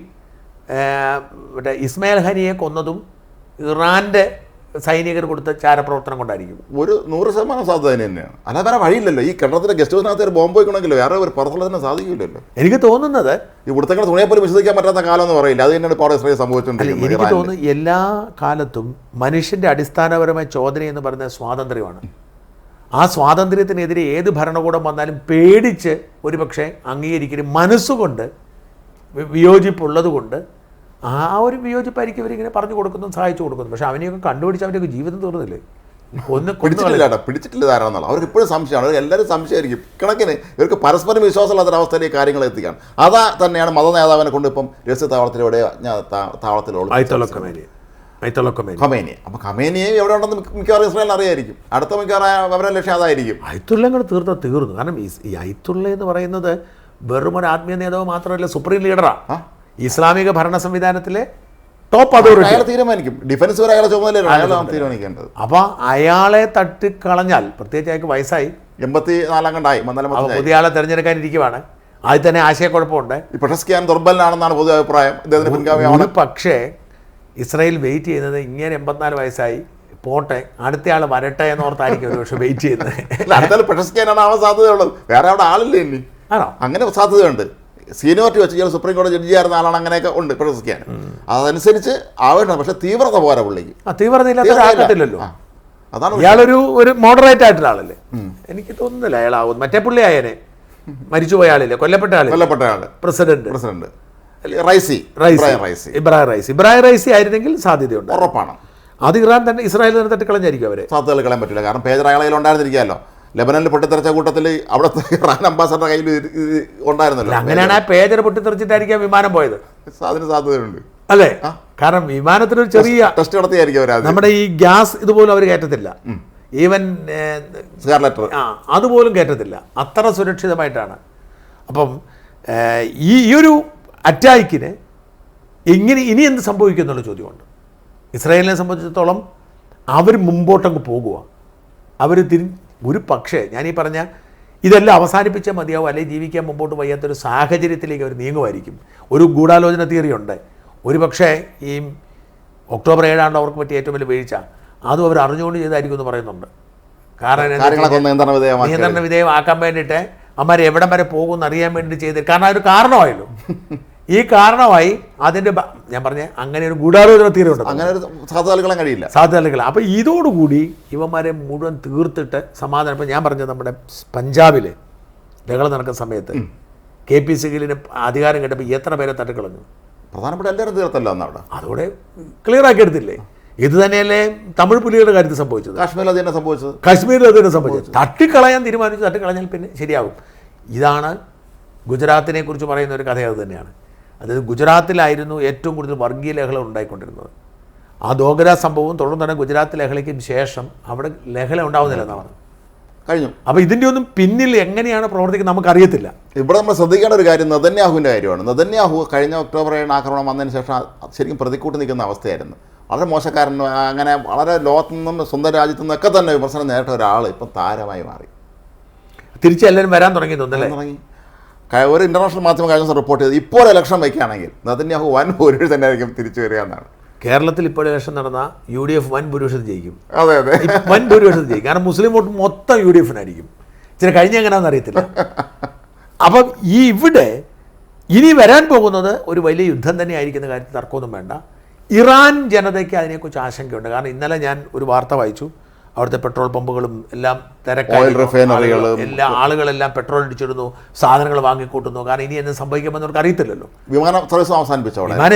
ഇസ്മായിൽ ഹാനിയെ കൊന്നതും ഇറാൻ്റെ സൈനികർ കൊടുത്ത ചാരപ്രവർത്തനം കൊണ്ടായിരിക്കും. ഒരു 100% സാധ്യത തന്നെയാണ്. അല്ലാതെ വേറെ വഴിയില്ലല്ലോ. ഈ കെട്ടിടത്തിൻ്റെ ഗസ്റ്റ് ഹൗസിനകത്ത് ഒരു ബോംബ് വയ്ക്കണമെങ്കിലോ വേറെ ഒരു പുറത്തുള്ളതിനെ സാധിക്കില്ലല്ലോ. എനിക്ക് തോന്നുന്നത് ഇവിടുത്തെ തുണിയെ പോലും വിശ്വസിക്കാൻ പറ്റാത്ത കാലം എന്ന് പറയില്ല. അത് തന്നെയാണ് ഇപ്പോൾ ഇസ്രായേൽ സംഭവിച്ചുകൊണ്ടിരിക്കുന്നത്. എനിക്ക് തോന്നുന്നു എല്ലാ കാലത്തും മനുഷ്യൻ്റെ അടിസ്ഥാനപരമായ ചോദന എന്ന് പറയുന്നത് സ്വാതന്ത്ര്യമാണ്. ആ സ്വാതന്ത്ര്യത്തിനെതിരെ ഏത് ഭരണകൂടം വന്നാലും പേടിച്ച് ഒരുപക്ഷെ അംഗീകരിക്കലും മനസ്സുകൊണ്ട് വിയോജിപ്പുള്ളത് കൊണ്ട് ആ ഒരു വിയോജിപ്പായിരിക്കും ഇവരിങ്ങനെ പറഞ്ഞു കൊടുക്കുന്നു, സഹായിച്ചു കൊടുക്കുന്നു. പക്ഷെ അവനെയൊക്കെ കണ്ടുപിടിച്ച് അവൻ്റെയൊക്കെ ജീവിതം തീർന്നില്ലേ? പിടിച്ചിട്ടില്ല ധാരാളം. അവർക്ക് ഇപ്പോഴും സംശയമാണ്. അവർ എല്ലാവരും സംശയമായിരിക്കും. കണക്കിന് ഇവർക്ക് പരസ്പരം വിശ്വാസമുള്ളൊരവസ്ഥയിലേക്ക് കാര്യങ്ങൾ എത്തിക്കുകയാണ്. അതാ തന്നെയാണ് മത നേതാവിനെ കൊണ്ട് ഇപ്പം രഹസ്യ താവളത്തിലൂടെ താവളത്തിലുള്ള ഖമേനി. അപ്പം ഖമേനിയെ എവിടെ ഉണ്ടെന്ന് മിക്കവാറും ഇസ്രായേൽ അറിയായിരിക്കും. അടുത്ത മിക്കവാറും അവരുടെ ലക്ഷ്യം അതായിരിക്കും. അയത്തുള്ള തീർന്നു. കാരണം ഈ അയത്തുള്ള എന്ന് പറയുന്നത് വെറും ഒരു ആത്മീയ നേതാവ് മാത്രമല്ല, സുപ്രീം ലീഡറാണ്. ഇസ്ലാമിക ഭരണ സംവിധാനത്തിലെ ടോപ്പ് അതോറിറ്റി. അയാൾ തീരുമാനിക്കും. ഡിഫൻസ് വരെ അയാളെ ചുമതലയാണ് തീരുമാനിക്കേണ്ടത്. അപ്പോൾ അയാളെ തട്ടിക്കളഞ്ഞാൽ, പ്രത്യേകിച്ച് അയാൾക്ക് വയസ്സായി 84 കണ്ടായി, പുതിയ ആളെ തിരഞ്ഞെടുക്കാനിരിക്കുവാണ്. അതിൽ തന്നെ ആശയക്കുഴപ്പമുണ്ട്. പെഷസ്കിയാൻ ദുർബലനാണെന്നാണ് പൊതു അഭിപ്രായം. പക്ഷേ ഇസ്രായേൽ വെയിറ്റ് ചെയ്യുന്നത് ഇങ്ങനെ 84 വയസ്സായി പോട്ടെ, അടുത്തയാൾ വരട്ടെ എന്നോർത്തായിരിക്കും ഒരു പക്ഷേ വെയിറ്റ് ചെയ്യുന്നത്. അടുത്ത പെഷസ്കിയാനാണ് ആവാൻ സാധ്യതയുള്ളത്. വേറെ അവിടെ ആളില്ലേ ഇനി? ആണോ? അങ്ങനെ സാധ്യതയുണ്ട്. സീനിയോറിറ്റി വെച്ച് ചില സുപ്രീം കോടതി ജഡ്ജിയായിരുന്ന ആളാണ് അങ്ങനെയൊക്കെ ഉണ്ട് പെഷസ്കിയാൻ. അതനുസരിച്ച് ആവേണ്ടത്. പക്ഷേ തീവ്രത പോരാ പുള്ളിക്ക്. തീവ്രത ഇല്ലാത്തല്ലോ. അതാണ് ഇയാളൊരു മോഡറേറ്റ് ആയിട്ടുള്ള ആളല്ലേ? എനിക്ക് തോന്നുന്നില്ല അയാളാവും. മറ്റേ പുള്ളി ആയനെ മരിച്ചുപോയ ആളില്ലേ, കൊല്ലപ്പെട്ട ആള്, പ്രസിഡന്റ് ഇബ്രാഹിം റൈസി ആയിരുന്നെങ്കിൽ സാധ്യതയുണ്ട്, ഉറപ്പാണ്. അത് ഇറാൻ തന്നെ ഇസ്രായേൽ തന്നെ തട്ടിക്കളഞ്ഞായിരിക്കും. അവരെ സാധ്യതകൾ കളയാൻ പറ്റില്ല. കാരണം പേജർ അയാളെ ഉണ്ടായിരുന്നിരിക്കാമല്ലോ. ലെബനനിൽ പൊട്ടിത്തെറിച്ച കൂട്ടത്തിൽ അവിടുത്തെ ഇറാൻ അംബാസഡറുടെ കയ്യിൽ ഉണ്ടായിരുന്നല്ലോ. അങ്ങനെയാണ് ആ പേജർ പൊട്ടിത്തെറിച്ചിട്ടായിരിക്കാം വിമാനം പോയത്. അതിന് സാധ്യതയുണ്ട് അല്ലേ? കാരണം വിമാനത്തിനൊരു ചെറിയ ടെസ്റ്റ് നടത്തിയായിരിക്കും നമ്മുടെ ഈ ഗ്യാസ് ഇതുപോലും അവർ കയറ്റത്തില്ല, ഈവൻ അതുപോലും കയറ്റത്തില്ല, അത്ര സുരക്ഷിതമായിട്ടാണ്. അപ്പം ഈ ഒരു അറ്റാക്കിന് ഇനി എന്ത് സംഭവിക്കും എന്നുള്ള ചോദ്യമുണ്ട്. ഇസ്രായേലിനെ സംബന്ധിച്ചിടത്തോളം അവർ മുമ്പോട്ടങ്ങ് പോകുക, അവർ ഒരു പക്ഷേ ഞാനീ പറഞ്ഞ ഇതെല്ലാം അവസാനിപ്പിച്ചാൽ മതിയാവും, അല്ലെങ്കിൽ ജീവിക്കാൻ മുമ്പോട്ട് വയ്യാത്തൊരു സാഹചര്യത്തിലേക്ക് അവർ നീങ്ങുമായിരിക്കും. ഒരു ഗൂഢാലോചന തിയറി ഉണ്ട്. ഒരു പക്ഷേ ഈ ഒക്ടോബർ 7 അവർക്ക് പറ്റിയ ഏറ്റവും വലിയ വീഴ്ച, അതും അവർ അറിഞ്ഞുകൊണ്ട് ചെയ്തായിരിക്കും എന്ന് പറയുന്നുണ്ട്. കാരണം നിയന്ത്രണ വിധേയമാക്കാൻ വേണ്ടിയിട്ട് അമ്മമാർ എവിടം വരെ പോകുമെന്ന് അറിയാൻ വേണ്ടി ചെയ്ത്, കാരണം അതൊരു കാരണമായല്ലോ. ഈ കാരണമായി അതിൻ്റെ ഞാൻ പറഞ്ഞ അങ്ങനെ ഒരു ഗൂഢാലോചന തിയറി ഉണ്ട്, അങ്ങനെ ഒരു സാധ്യത കഴിയില്ല സാധ്യതകൾ. അപ്പോൾ ഇതോടുകൂടി ഇവന്മാരെ മുഴുവൻ തീർത്തിട്ട് സമാധാനം. ഇപ്പം ഞാൻ പറഞ്ഞത് നമ്മുടെ പഞ്ചാബിൽ ബഹളം നടക്കുന്ന സമയത്ത് KPCL അധികാരം കിട്ടപ്പോൾ എത്ര പേരെ തട്ടിക്കളഞ്ഞു, പ്രധാനപ്പെട്ട എല്ലാവരും തീർത്തല്ലോ അവിടെ, അതോടെ ക്ലിയർ ആക്കി എടുത്തില്ലേ. ഇത് തന്നെയല്ലേ തമിഴ് പുലികളുടെ കാര്യത്തിൽ സംഭവിച്ചത്, കാശ്മീരിൽ അത് തന്നെ സംഭവിച്ചത്, കാശ്മീരിൽ അത് തന്നെ സംഭവിച്ചത്. തട്ടിക്കളയാൻ തീരുമാനിച്ചു, തട്ടിക്കളഞ്ഞാൽ പിന്നെ ശരിയാകും. ഇതാണ് ഗുജറാത്തിനെ കുറിച്ച് പറയുന്ന ഒരു കഥ അത് തന്നെയാണ്. അതായത് ഗുജറാത്തിലായിരുന്നു ഏറ്റവും കൂടുതൽ വർഗീയ ലഹള ഉണ്ടായിക്കൊണ്ടിരുന്നത്. ആ ദോഗ്ര സംഭവവും തുടർന്ന് തന്നെ ഗുജറാത്ത് ലഹളയ്ക്കും ശേഷം അവിടെ ലഹള ഉണ്ടാവുന്നില്ലെന്നാണ് കഴിഞ്ഞു. അപ്പോൾ ഇതിൻ്റെ ഒന്നും പിന്നിൽ എങ്ങനെയാണ് പ്രവർത്തിക്കുന്നത് നമുക്കറിയത്തില്ല. ഇവിടെ നമ്മൾ ശ്രദ്ധിക്കേണ്ട ഒരു കാര്യം നെതന്യാഹുവിൻ്റെ കാര്യമാണ്. നെതന്യാഹു കഴിഞ്ഞ ഒക്ടോബർ 7 ആക്രമണം വന്നതിന് ശേഷം ശരിക്കും പ്രതിക്കൂട്ടി നിൽക്കുന്ന അവസ്ഥയായിരുന്നു. വളരെ മോശക്കാരൻ, അങ്ങനെ വളരെ ലോകത്തു നിന്നും സ്വന്തം രാജ്യത്തു നിന്നൊക്കെ തന്നെ വിമർശനം നേരിട്ട ഒരാൾ ഇപ്പം താരമായി മാറി. തിരിച്ചെല്ലാവരും വരാൻ തുടങ്ങി തോന്നുന്നല്ലേ. ഒരു ഇന്റർനാഷണൽ മാധ്യമം കഴിഞ്ഞ ദിവസം റിപ്പോർട്ട് ചെയ്ത് ഇപ്പോൾ ഇലക്ഷൻ വയ്ക്കുകയാണെങ്കിൽ നെതന്യാഹു വൻ ഭൂരിപക്ഷം തന്നെ ആയിരിക്കും തിരിച്ചു വരിക എന്നാണ്. കേരളത്തിൽ ഇപ്പോൾ ഇലക്ഷൻ നടന്ന UDF വൻ ഭൂരിപക്ഷത്തിൽ ജയിക്കും. അതെ അതെ, വൻ ഭൂരിപക്ഷത്തിൽ ജയിക്കും. കാരണം മുസ്ലിം വോട്ട് മൊത്തം UDFനായിരിക്കും. ഇച്ചിരി കഴിഞ്ഞ എങ്ങനെയാണെന്ന് അറിയത്തില്ല. അപ്പം ഇവിടെ ഇനി വരാൻ പോകുന്നത് ഒരു വലിയ യുദ്ധം തന്നെ ആയിരിക്കുന്ന കാര്യത്തിൽ തർക്കമൊന്നും വേണ്ട. ഇറാൻ ജനതയ്ക്ക് അതിനെക്കുറിച്ച് ആശങ്കയുണ്ട്. കാരണം ഇന്നലെ ഞാൻ ഒരു വാർത്ത വായിച്ചു, അവിടുത്തെ പെട്രോൾ പമ്പുകളും എല്ലാം തിരക്കായി, എല്ലാ ആളുകളെല്ലാം പെട്രോൾ അടിച്ചിടുന്നു, സാധനങ്ങൾ വാങ്ങിക്കൂട്ടുന്നു. കാരണം ഇനി എന്ത് സംഭവിക്കുമെന്ന് അവർക്ക് അറിയത്തില്ലല്ലോ. വിമാന സർവീസ് അവസാനിപ്പിച്ചോ?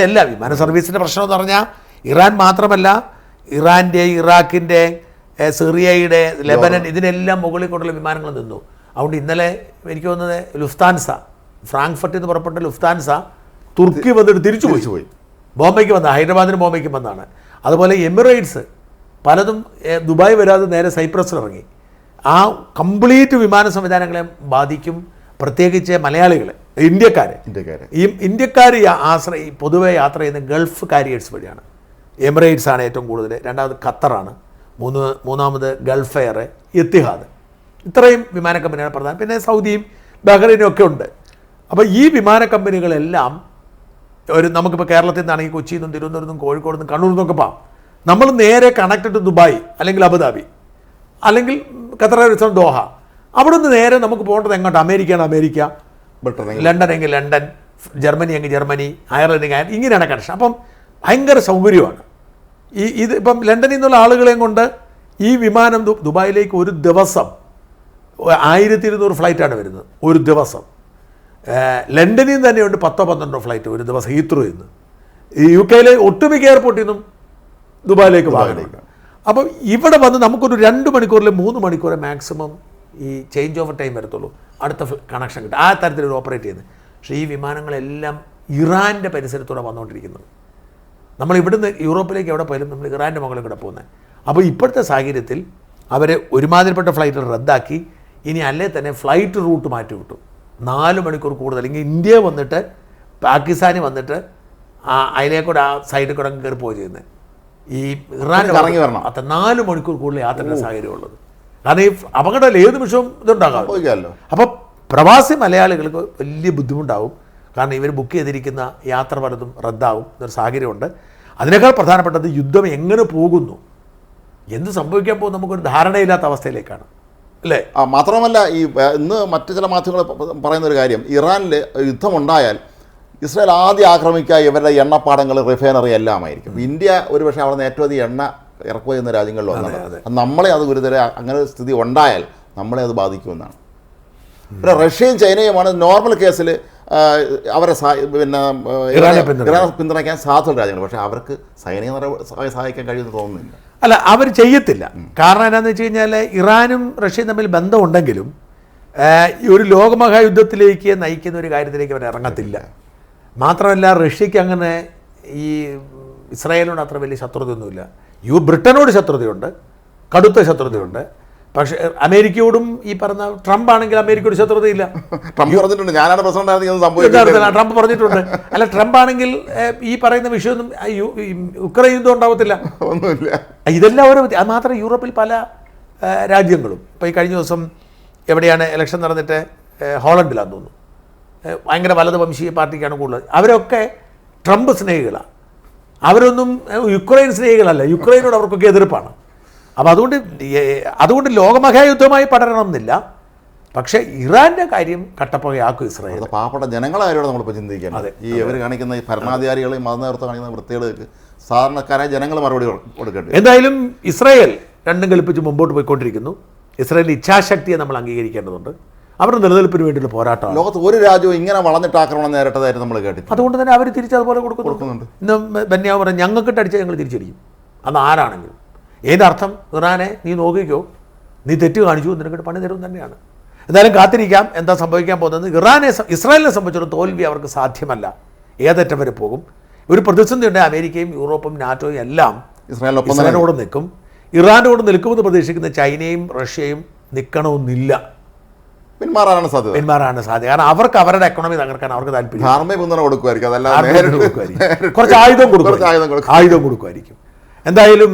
വിമാന സർവീസിൻ്റെ പ്രശ്നം എന്ന് പറഞ്ഞാൽ ഇറാൻ മാത്രമല്ല, ഇറാൻ്റെ, ഇറാഖിൻ്റെ, സിറിയയുടെ, ലെബനൻ, ഇതിനെല്ലാം മുകളിൽ കൊണ്ടുള്ള വിമാനങ്ങൾ നിന്നു. അതുകൊണ്ട് ഇന്നലെ എനിക്ക് തോന്നുന്നത് ലുഫ്താൻസ, ഫ്രാങ്ക്ഫർട്ടിൽ നിന്ന് പുറപ്പെട്ട ലുഫ്താൻസ തുർക്കി വന്നിട്ട് തിരിച്ചു പോയി ബോംബെക്ക് വന്ന, ഹൈദരാബാദിന് ബോംബെക്ക് വന്നതാണ്. അതുപോലെ എമിറേറ്റ്സ് പലതും ദുബായ് വരാതെ നേരെ സൈപ്രസിൽ ഇറങ്ങി. ആ കംപ്ലീറ്റ് വിമാന സംവിധാനങ്ങളെ ബാധിക്കും. പ്രത്യേകിച്ച് മലയാളികൾ, ഇന്ത്യക്കാർ പൊതുവെ യാത്ര ചെയ്യുന്ന ഗൾഫ് കാരിയേഴ്സ് വഴിയാണ്. എമിറേറ്റ്സ് ആണ് ഏറ്റവും കൂടുതൽ, രണ്ടാമത് ഖത്തറാണ്, മൂന്നാമത് ഗൾഫ് എയർ, എത്തിഹാദ്. ഇത്രയും വിമാന കമ്പനിയാണ് പ്രധാനം. പിന്നെ സൗദിയും ബഹ്റൈനും ഒക്കെ ഉണ്ട്. അപ്പോൾ ഈ വിമാന കമ്പനികളെല്ലാം നമുക്കിപ്പോൾ കേരളത്തിൽ നിന്നാണെങ്കിൽ കൊച്ചിയിൽ നിന്നും തിരുവനന്തപുരത്തു നിന്നും കോഴിക്കോട് നിന്നും കണ്ണൂരിൽ നിന്നൊക്കെ പോകാം. നമ്മൾ നേരെ കണക്റ്റഡ് ടു ദുബായ് അല്ലെങ്കിൽ അബുദാബി അല്ലെങ്കിൽ ഖത്തർ, ദോഹ. അവിടെ നിന്ന് നേരെ നമുക്ക് പോകേണ്ടത് എങ്ങോട്ട്? അമേരിക്ക, ലണ്ടൻ എങ്കിൽ ലണ്ടൻ, ജർമ്മനി എങ്കിൽ ജർമ്മനി, അയർലൻഡ് എങ്കിൽ അയർലൻഡ്, ഇങ്ങനെയാണ് കണക്ഷൻ. അപ്പം ഭയങ്കര സൗകര്യമാണ്. ഇത് ഇപ്പം ലണ്ടനിൽ നിന്നുള്ള ആളുകളെയും കൊണ്ട് ഈ വിമാനം ദുബായിലേക്ക് ഒരു ദിവസം 1200 ഫ്ലൈറ്റാണ് വരുന്നത് ഒരു ദിവസം. ലണ്ടനിൽ നിന്ന് തന്നെയുണ്ട് 10-12 ഫ്ലൈറ്റ് ഒരു ദിവസം ഹീത്രോയിൽ നിന്ന്. UK ഒട്ടുമിക്ക എയർപോർട്ടിൽ നിന്നും ദുബായിലേക്ക് വാങ്ങുന്നുണ്ട്. അപ്പം ഇവിടെ വന്ന് നമുക്കൊരു 2 മണിക്കൂറിൽ 3 മണിക്കൂർ മാക്സിമം ഈ ചേഞ്ച് ഓവർ ടൈം വരത്തുള്ളൂ, അടുത്ത കണക്ഷൻ കിട്ടും. ആ തരത്തിൽ ഓപ്പറേറ്റ് ചെയ്യുന്നത്. പക്ഷേ ഈ വിമാനങ്ങളെല്ലാം ഇറാൻ്റെ പരിസരത്തൂടെ വന്നുകൊണ്ടിരിക്കുന്നത്. നമ്മൾ ഇവിടുന്ന് യൂറോപ്പിലേക്ക് എവിടെ പോയാലും നമ്മൾ ഇറാൻ്റെ മുകളിൽ കൂടെ പോകുന്നത്. അപ്പോൾ ഇപ്പോഴത്തെ സാഹചര്യത്തിൽ അവർ ഒരുമാതിരിപ്പെട്ട ഫ്ലൈറ്റുകൾ റദ്ദാക്കി. ഇനി അല്ലേ തന്നെ ഫ്ലൈറ്റ് റൂട്ട് മാറ്റി വിട്ടു. 4 മണിക്കൂർ കൂടുതൽ. അല്ലെങ്കിൽ ഇന്ത്യ വന്നിട്ട് പാകിസ്ഥാനിൽ വന്നിട്ട് അതിലേക്കൂടെ ആ സൈഡിൽ കൂടെ കയറി പോവുക ചെയ്യുന്നത്. ഈ ഇറാൻ ഇറങ്ങി വരണം. അത്ര 4 മണിക്കൂർ കൂടുതൽ യാത്രയുടെ സാഹചര്യമുള്ളത്. കാരണം ഈ അപകടം ഏത് നിമിഷവും ഇതുണ്ടാകാം. അപ്പോൾ പ്രവാസി മലയാളികൾക്ക് വലിയ ബുദ്ധിമുട്ടാവും. കാരണം ഇവർ ബുക്ക് ചെയ്തിരിക്കുന്ന യാത്ര പലതും റദ്ദാവും എന്നൊരു സാഹചര്യമുണ്ട്. അതിനേക്കാൾ പ്രധാനപ്പെട്ടത് യുദ്ധം എങ്ങനെ പോകുന്നു, എന്ത് സംഭവിക്കാൻ പോകും നമുക്കൊരു ധാരണയില്ലാത്ത അവസ്ഥയിലേക്കാണ് അല്ലേ. മാത്രമല്ല ഈ ഇന്ന് മറ്റു ചില മാധ്യമങ്ങൾ പറയുന്നൊരു കാര്യം, ഇറാനിൽ യുദ്ധമുണ്ടായാൽ ഇസ്രായേൽ ആദ്യം ആക്രമിക്കുക ഇവരുടെ എണ്ണപ്പാടങ്ങൾ, റിഫൈനറി എല്ലാമായിരിക്കും. ഇന്ത്യ ഒരുപക്ഷെ അവിടെ നിന്ന് ഏറ്റവും അധികം എണ്ണ ഇറക്കുക ചെയ്യുന്ന രാജ്യങ്ങളിൽ ഒന്നാണ്. നമ്മളെ അത് ഗുരുതര അങ്ങനെ ഒരു സ്ഥിതി ഉണ്ടായാൽ നമ്മളെ അത് ബാധിക്കുമെന്നാണ്. പിന്നെ റഷ്യയും ചൈനയുമാണ് നോർമൽ കേസിൽ അവരെ ഇറാനെ പിന്തുണയ്ക്കാൻ സാധ്യതയുള്ള രാജ്യങ്ങൾ. പക്ഷേ അവർക്ക് സൈനിക സഹായിക്കാൻ കഴിയുമെന്ന് തോന്നുന്നില്ല. അല്ല, അവർ ചെയ്യത്തില്ല. കാരണം എന്താണെന്ന് വെച്ച് കഴിഞ്ഞാൽ ഇറാനും റഷ്യയും തമ്മിൽ ബന്ധമുണ്ടെങ്കിലും ഒരു ലോകമഹായുദ്ധത്തിലേക്ക് നയിക്കുന്ന ഒരു കാര്യത്തിലേക്ക് അവർ ഇറങ്ങത്തില്ല. മാത്രമല്ല റഷ്യക്ക് അങ്ങനെ ഈ ഇസ്രായേലിനോട് അത്ര വലിയ ശത്രുതയൊന്നുമില്ല. ബ്രിട്ടനോട് ശത്രുതയുണ്ട്, കടുത്ത ശത്രുതയുണ്ട്. പക്ഷേ അമേരിക്കയോടും ഈ പറഞ്ഞ ട്രംപ് ആണെങ്കിൽ അമേരിക്കയോട് ശത്രുതയില്ല. ട്രംപ് പറഞ്ഞിട്ടുണ്ട് ഞാനാണ് പ്രസിഡന്റ്, ട്രംപ് പറഞ്ഞിട്ടുണ്ട്. അല്ല, ട്രംപ് ആണെങ്കിൽ ഈ പറയുന്ന വിഷയമൊന്നും ഉക്രൈൻ യുദ്ധം ഉണ്ടാവത്തില്ല, ഒന്നുമില്ല. ഇതെല്ലാം ഓരോ അത് മാത്രം. യൂറോപ്പിൽ പല രാജ്യങ്ങളും ഇപ്പോൾ ഈ കഴിഞ്ഞ ദിവസം എവിടെയാണ് ഇലക്ഷൻ നടന്നിട്ട്, ഹോളണ്ടിലാന്ന് തോന്നുന്നു, ഭയങ്കര വലത് വംശീയ പാർട്ടിക്കാണ് കൂടുതൽ. അവരൊക്കെ ട്രംപ് സ്നേഹികളാണ്, അവരൊന്നും യുക്രൈൻ സ്നേഹികളല്ല. യുക്രൈനോട് അവർക്കൊക്കെ എതിർപ്പാണ്. അപ്പോൾ അതുകൊണ്ട് ലോകമഹായുദ്ധമായി പടരണമെന്നില്ല. പക്ഷേ ഇറാൻ്റെ കാര്യം കട്ടപ്പുകയാക്കും ഇസ്രായേൽ. പാവപ്പെട്ട ജനങ്ങളെ കാര്യമാണ് നമ്മളിപ്പോൾ ചിന്തിക്കാൻ. ഈ അവർ കാണിക്കുന്ന ഈ ഭരണാധികാരികളെയും മതനേതൃത്വം കാണിക്കുന്ന വൃത്തികേടുകൾക്ക് സാധാരണക്കാരായ ജനങ്ങൾ മറുപടി കൊടുക്കേണ്ടി. എന്തായാലും ഇസ്രായേൽ രണ്ടും കൽപ്പിച്ച് മുമ്പോട്ട് പോയിക്കൊണ്ടിരിക്കുന്നു. ഇസ്രായേലിൻ്റെ ഇച്ഛാശക്തിയെ നമ്മൾ അംഗീകരിക്കേണ്ടതുണ്ട്. അവരുടെ നിലനിൽപ്പിന് വേണ്ടിയുള്ള പോരാട്ടമാണ്. ലോകത്ത് ഒരു രാജ്യവും ഇങ്ങനെ വളഞ്ഞിട്ട് ആക്രമണം നേരിട്ടതായിട്ട് നമ്മൾ കേട്ടിട്ട്, അതുകൊണ്ട് തന്നെ അവർ തിരിച്ചതുപോലെ കൊടുക്കുന്നുണ്ട്. ഇന്ന് ബന്യാവ് പറഞ്ഞു ഞങ്ങൾക്കിട്ട് അടിച്ചാൽ ഞങ്ങൾ തിരിച്ചടിക്കും. അന്ന് ആരാണെങ്കിലും. ഏതർത്ഥം? ഇറാനെ നീ നോക്കിക്കോ, നീ തെറ്റ് കാണിച്ചു, നിനക്കിട്ട് പണി തരും തന്നെയാണ്. എന്തായാലും കാത്തിരിക്കാം എന്താ സംഭവിക്കാൻ പോകുന്നത്. ഇസ്രായേലിനെ സംബന്ധിച്ചിടത്തോളം തോൽവി അവർക്ക് സാധ്യമല്ല. ഏതറ്റം വരെ പോകും. ഒരു പ്രതിസന്ധി ഉണ്ട്. അമേരിക്കയും യൂറോപ്പും നാറ്റോയും എല്ലാം ഇസ്രായേലിനോട് നിൽക്കും. ഇറാനോട് നിൽക്കുമെന്ന് പ്രതീക്ഷിക്കുന്ന ചൈനയും റഷ്യയും നിൽക്കണമെന്നില്ല, പിന്മാറാനാണ് സാധ്യത. കാരണം അവർക്ക് അവരുടെ എക്കണോമി തകർക്കാൻ അവർക്ക് താല്പര്യം. കുറച്ച് ആയുധം കൊടുക്കുമായിരിക്കും. എന്തായാലും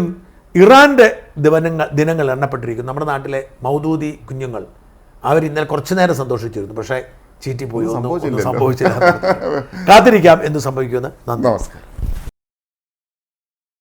ഇറാൻ്റെ ദിനങ്ങൾ എണ്ണപ്പെട്ടിരിക്കും. നമ്മുടെ നാട്ടിലെ മൗദൂദി കുഞ്ഞുങ്ങൾ അവർ ഇന്നലെ കുറച്ചു നേരം സന്തോഷിച്ചിരുന്നു. പക്ഷേ ചീറ്റിപ്പോയി, ഒന്നും സംഭവിച്ചില്ല. കാത്തിരിക്കാം എന്ത് സംഭവിക്കുമെന്ന്. നന്ദി. നമസ്കാരം.